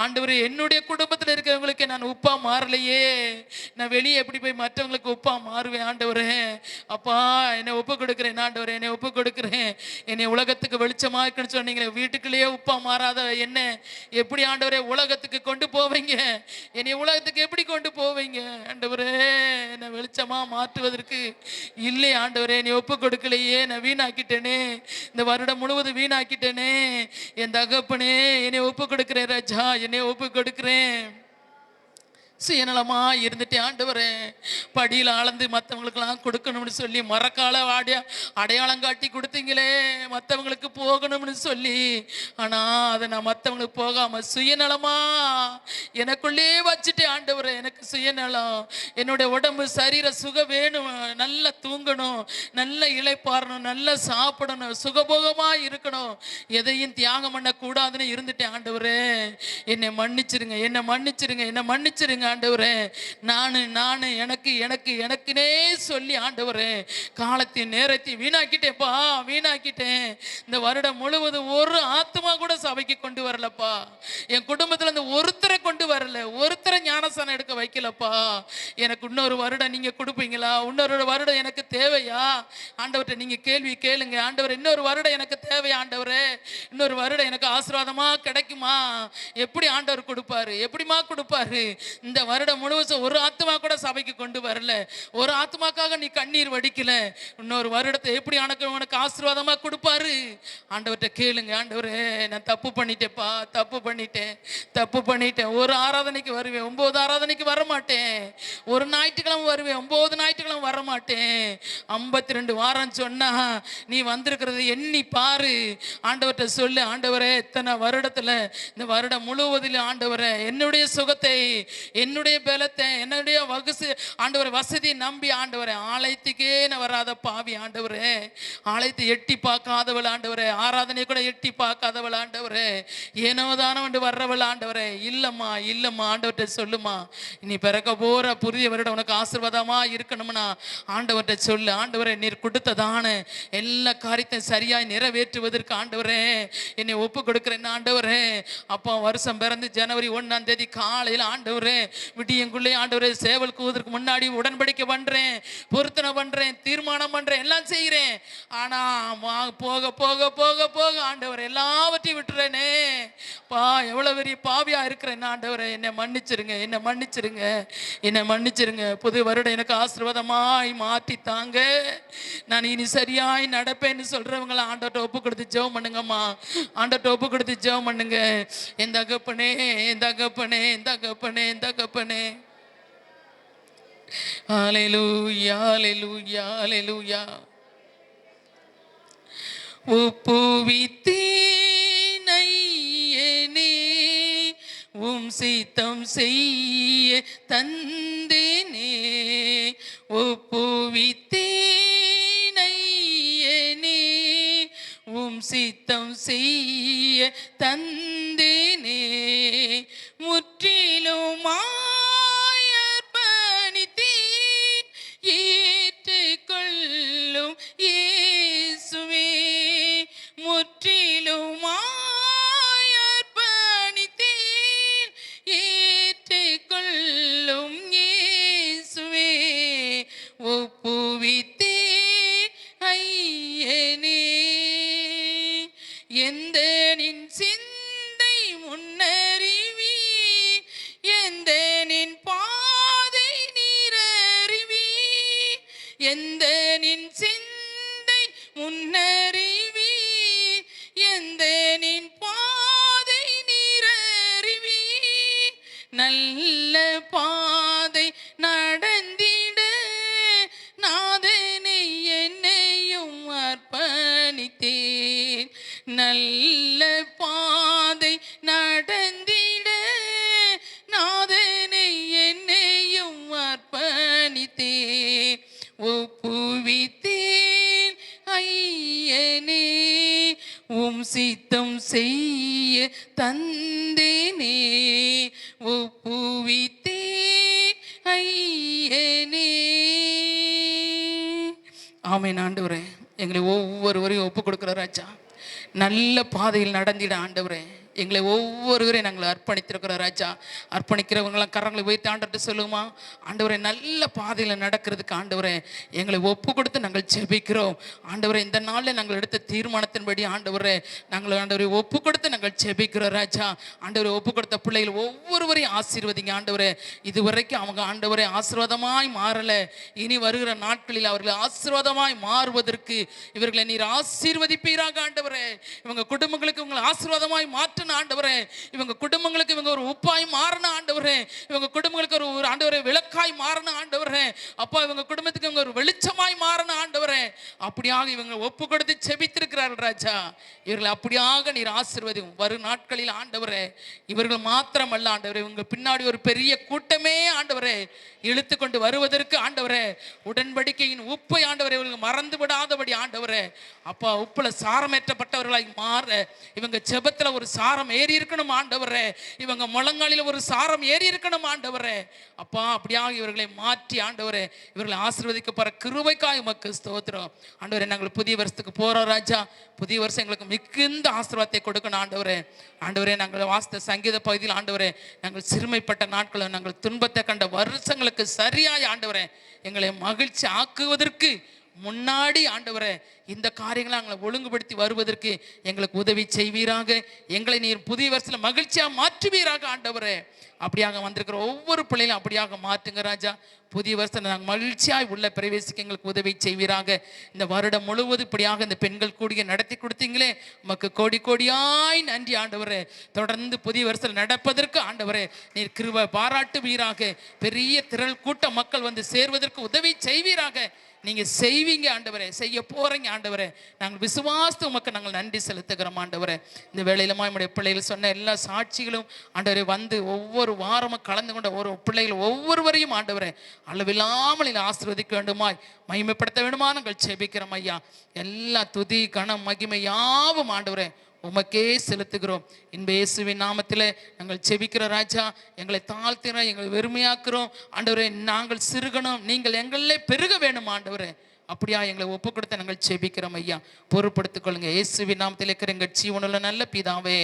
ஆண்டவரே. என்னுடைய குடும்பத்தில் இருக்கிறவங்களுக்கு நான் உப்பா மாறலையே, நான் வெளியே எப்படி போய் மற்றவங்களுக்கு உப்பா மாறுவேன் ஆண்டவரே. அப்பா என்னை ஒப்பு கொடுக்குறேன் ஆண்டவரே, என்னை ஒப்பு கொடுக்குறேன். என்னை உலகத்துக்கு வெளிச்சமா இருக்குன்னு சொன்னீங்களே, வீட்டுக்குள்ளேயே உப்பா மாறாத என்ன எப்படி ஆண்டவரே உலகத்துக்கு கொண்டு போவீங்க? என்னை உலகத்துக்கு எப்படி கொண்டு போவீங்க ஆண்டவரே? என்னை வெளிச்சமா மாற்றுவதற்கு இல்லை ஆண்டவரே. என்னை ஒப்பு கொடுக்கலையே, நான் வீணாக்கிட்டேனே, இந்த வருடம் முழுவதும் வீணாக்கிட்டேனே. என் தகப்பனே என்னை ஒப்பு கொடுக்கிறேன் ராஜா, என்னை ஒப்பு கொடுக்கிறேன். சுயநலமா இருந்துட்டேன் ஆண்டவரே. படியில் அளந்து மற்றவங்களுக்கெல்லாம் கொடுக்கணும்னு சொல்லி மரக்கால அடையாளம் காட்டி கொடுத்தீங்களே, மற்றவங்களுக்கு போகணும்னு சொல்லி. ஆனால் அதை நான் மற்றவங்களுக்கு போகாம சுயநலமா எனக்குள்ளே வச்சுட்டேன் ஆண்டவரே. எனக்கு சுயநலம், என்னுடைய உடம்பு சரீர சுகம் வேணும், நல்லா தூங்கணும், நல்ல இளைப்பாறணும், நல்லா சாப்பிடணும், சுகபோகமா இருக்கணும், எதையும் தியாகம் பண்ணக்கூடாதுன்னு இருந்துட்டேன் ஆண்டவரே. என்னை மன்னிச்சிருங்க, என்னை மன்னிச்சிருங்க, என்னை மன்னிச்சிருங்க ஆண்டவரே. நானு நானு எனக்கு எனக்கு எனக்குனே சொல்லி ஆண்டவரே காலத்தின் நேரத்தை வீணாக்கிட்டேப்பா, வீணாக்கிட்டேன். இந்த வருடம் முழுவதும் ஒரு ஆத்மா கூட சபைக்கு கொண்டு வரலப்பா. என் குடும்பத்தில் இந்த ஒருத்தரை கொண்டு வரல, ஒருத்தரை ஞானஸ்தானம் எடுக்க வைக்கலப்பா. எனக்கு இன்னொரு வருடம் நீங்க கொடுப்பீங்களா? இன்னொரு வருடம் எனக்கு தேவையா ஆண்டவர்கிட்ட நீங்க கேள்வி கேளுங்க. ஆண்டவர், இன்னொரு வருடம் எனக்கு தேவையா ஆண்டவரே? இன்னொரு வருடம் எனக்கு ஆசீர்வாதமா கிடைக்குமா? எப்படி ஆண்டவர் கொடுப்பாரு? எப்படிமா கொடுப்பாரு? இந்த வருடம் முழுவதும் ஒரு ஆத்மா கூட சபைக்கு கொண்டு வரல, ஒரு ஆத்மாக்காக நீ கண்ணீர் வடிக்கல. இன்னொரு வருடத்தை எப்படி உனக்கு ஆசீர்வாதமா கொடுப்பாரு? ஆண்டவர்கிட்ட கேளுங்க. ஆண்டவரே, நான் தப்பு பண்ணிட்டேப்பா, தப்பு பண்ணிட்டேன். ஒரு ஆராதனைக்கு வருவேன், 9 ஆராதனைக்கு வர மாட்டேன். ஒரு ஞாயிற்றுக்கிழமை வருவேன், 9 ஞாயிற்றுக்கிழமை வர மாட்டேன். 52 வாரம் சொன்னா நீ வந்திருக்கிறது எண்ணி பாரு. ஆண்டவர்கிட்ட சொல்லு, ஆண்டவரே இத்தனை வருடத்துல இந்த வருடம் முழுவதிலும் ஆண்டவரே என்னுடைய சுகத்தை, என்னுடைய பலத்தை, என்னுடைய ஆண்டவரை வசதியை நம்பி ஆண்டவரே ஆலயத்துக்கே நான் வராத பாவி ஆண்டவரே, ஆலயத்தை எட்டி பார்க்காதவள் ஆண்டவரே, ஆராதனை கூட எட்டி பார்க்காதவள் ஆண்டவரே, ஏனோதான வந்து வர்றவள் ஆண்டவரே. இல்லம்மா ஆண்டவர்கிட்ட சொல்லுமா, நீ பிறக்க போற புதிய வருடம் உனக்கு ஆசீர்வாதமா இருக்கணும்னா ஆண்டவர்கிட்ட சொல்லு. ஆண்டவரே, நீர் கொடுத்ததான எல்லா காரியத்தையும் சரியாய் நிறைவேற்றுவதற்கு ஆண்டவரே என்னை ஒப்பு கொடுக்கிறேன் ஆண்டவரே. அப்போ வருஷம் பிறந்து ஜனவரி 1ஆம் தேதி காலையில் ஆண்டவரே விடியங்குள்ளே ஆண்டவரே சேவல் கூவதற்கு முன்னாடி உடன்படிக்கை பண்றேன், பொருத்தனை பண்றேன், தீர்மானம் பண்றேன், எல்லாம் செய்கிறேன். ஆனா போக போக போக போக ஆண்டவர் எல்லாவற்றையும் விட்டுறேனே பா. எவ்வளவு பெரிய பாவியா இருக்கிறேன் ஆண்டவரே, என்னை மன்னிச்சிருங்க. புது வருடம் எனக்கு ஆசீர்வாதமாய் மாற்றி தாங்க, நான் இனி சரியாய் நடப்பேன்னு சொல்றவங்கள ஆண்டவர்கிட்ட ஒப்பு கொடுத்து ஜெபம் பண்ணுங்கம்மா. ஆண்டவர்கிட்ட ஒப்பு கொடுத்து ஜெபம் பண்ணுங்க. என் தகப்பனே, ஹல்லேலூயா, ஹல்லேலூயா, ஹல்லேலூயா. ஒப்புவித்தேனையனே உம் சித்தம் செய்ய தந்தேனே. ஒப்புவித்தேனையனே உம் சித்தம் செய்ய தந்தேனே. முற்றிலும் அர்ப்பணித்தேன், ஏற்றுக்கொள்ளும் இயேசுவே. முற்றிலும் அர்ப்பணித்தேன், ஏற்றுக்கொள்ளும் இயேசுவே. ஒப்புவித்தேன் ஐயனே, எந்த நின் சிந்தை முன்னறிவி, எந்த நின் பாதை நீரறிவி, எந்த நின் சிந்தை முன்னறிவி, எந்த நின் பாதை நீரறிவி. நல்ல பாதை நடந்திட நாதனை என்னையும் அர்ப்பணித்தேன். நல்ல பாதை நடந்திட நாதனை என்னையும் அர்ப்பணித்தேன். ஒப்புவித்தேன் ஐயனே உம் சித்தம் செய்ய தந்தேனே. ஒப்புவித்தேன் ஐயனே. ஆமென். ஆண்டவரே, எங்களை ஒவ்வொருவரையும் ஒப்பு கொடுக்குற ராஜா, நல்ல பாதையில் நடந்திட ஆண்டவரே எங்களை ஒவ்வொருவரையும் நாங்கள் அர்ப்பணித்திருக்கிறோம் ராஜா. அர்ப்பணிக்கிறவங்களாம் கரங்களை வைத்து ஆண்டவர்கிட்ட சொல்லுமா, ஆண்டவரே நல்ல பாதையில் நடக்கிறதுக்கு ஆண்டவரே எங்களை ஒப்பு கொடுத்து நாங்கள் ஜெபிக்கிறோம். ஆண்டவரே, இந்த நாளில் நாங்கள் எடுத்த தீர்மானத்தின்படி ஆண்டவரே நாங்கள் ஆண்டவரை ஒப்பு கொடுத்து நாங்கள் ஜெபிக்கிறோம் ராஜா. ஆண்டவரை ஒப்பு கொடுத்த பிள்ளைகள் ஒவ்வொருவரையும் ஆசீர்வதிங்க ஆண்டவரே. இதுவரைக்கும் அவங்க ஆண்டவரை ஆசீர்வாதமாய் மாறலை, இனி வருகிற நாட்களில் அவர்கள் ஆசீர்வாதமாய் மாறுவதற்கு இவர்களை நீர் ஆசீர்வதிப்பீராக ஆண்டவரே. இவங்க குடும்பங்களுக்கு உங்களை ஆசீர்வாதமாய் மாற்ற ஆண்டவரே, இவங்க குடும்பங்களுக்கு இவங்க ஒரு உப்பாய் மாறணும் ஆண்டவரே, இவங்க குடும்பங்களுக்கு ஒரு ஆண்டவரே விளக்காய் மாறணும் ஆண்டவரே. அப்பா, இவங்க குடும்பத்துக்கு இவங்க ஒரு வெளிச்சமாய் மாறணும் ஆண்டவரே. அப்படியாக இவங்க ஒப்பு கொடுத்து செபித்திருக்கிறார்கள் ராஜா. இவர்கள் அப்படியாக நீர் ஆசீர்வதியும். வரும் நாட்களில் ஆண்டவரே இவர்கள் மாத்திரமல்ல ஆண்டவரே, இவங்க பின்னாடி ஒரு பெரிய கூட்டமே ஆண்டவரே இழுத்து கொண்டு வருவதற்கு ஆண்டவரே உடன்படிக்கையின் உப்பை ஆண்டவரே இவங்க மறந்து விடாதபடி ஆண்டவரே அப்பா உப்புல சாரமேற்றப்பட்டவர்களாய் மாற இவங்க ஜெபத்துல ஒரு சார சாரம் ஏறி இருக்கணும் ஆண்டவரே, இவங்க முழங்காலில் ஒரு சாரம் ஏறி இருக்கணும் ஆண்டவரே. அப்பா, அப்படியாக இவர்களை மாற்றி ஆண்டவரே இவர்களை ஆசீர்வதிக்கப்படுற கிருபைக்காய் உமக்கு ஸ்தோத்திரம் ஆண்டவரே. நாங்கள் புதிய வருஷத்துக்கு போறோம் ராஜா. புதிய வருஷம் எங்களுக்கு மிகுந்த ஆசீர்வாதத்தை கொடுக்கணும் ஆண்டவரே. ஆண்டவரே, நாங்கள் வாசித்த சங்கீத பகுதியில் ஆண்டவரே, நாங்கள் சிறுமைப்பட்ட நாட்களை, நாங்கள் துன்பத்தை கண்ட வருஷங்களுக்கு சரியாய் ஆண்டவரே எங்களை மகிழ்ச்சி ஆக்குவதற்கு முன்னாடி ஆண்டவரே இந்த காரியங்களை நாங்களை ஒழுங்குபடுத்தி வருவதற்கு எங்களுக்கு உதவி செய்வீராக. எங்களை நீர் புதிய வருஷத்துல மகிழ்ச்சியாக மாற்றுவீராக ஆண்டவரே. அப்படியாக வந்திருக்கிற ஒவ்வொரு பிள்ளைகளும் அப்படியாக மாற்றுங்க ராஜா. புதிய வருஷத்தில் நாங்கள் மகிழ்ச்சியாய் உள்ள பிரவேசிக்க எங்களுக்கு உதவி செய்வீராக. இந்த வருடம் முழுவதும் இப்படியாக இந்த பெண்கள் கூடிய நடத்தி கொடுத்தீங்களே, உமக்கு கோடி கோடியாய் நன்றி ஆண்டவரே. தொடர்ந்து புதிய வருஷத்தில் நடப்பதற்கு ஆண்டவரே நீர் கிருபை பாராட்டுவீராக. பெரிய திரள் கூட்ட மக்கள் வந்து சேர்வதற்கு உதவி செய்வீராக. நீங்க செய்வீங்க ஆண்டவரே, செய்ய போறீங்க ஆண்டவரே. நாங்கள் விசுவாசத்து உமக்கு நாங்கள் நன்றி செலுத்துகிறோம் ஆண்டவரே. இந்த வேளையிலுமா நம்முடைய பிள்ளைகள் சொன்ன எல்லா சாட்சிகளும் ஆண்டவரே வந்து ஒவ்வொரு வாரமும் கலந்து கொண்ட ஒரு பிள்ளைகள் ஒவ்வொருவரையும் ஆண்டவரே அளவில்லாமல் ஆசீர்வதிக்க வேண்டுமாய், மகிமைப்படுத்த வேண்டுமா நாங்கள் செபிக்கிறோம் ஐயா. எல்லா துதி கனம் மகிமை யாவும் ஆண்டவரே உமக்கே செலுத்துகிறோம். இன்ப இயேசுவின் நாமத்திலே நாங்கள் செபிக்கிற ராஜா. எங்களை தாழ்த்தினோம், எங்களை வெறுமையாக்குறோம் ஆண்டவரே. நாங்கள் சிறுகணும், நீங்கள் எங்களே பெருக வேணும் ஆண்டவரே. அப்படியா எங்களை ஒப்பு கொடுத்த நாங்கள் செபிக்கிறோம் ஐயா. பொறுப்படுத்திக் கொள்ளுங்க. இயேசுவின் நாமத்திலே இருக்கிற எங்கள் ஜீவனுள்ள நல்ல பிதாவே,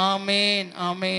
ஆமேன், ஆமேன்.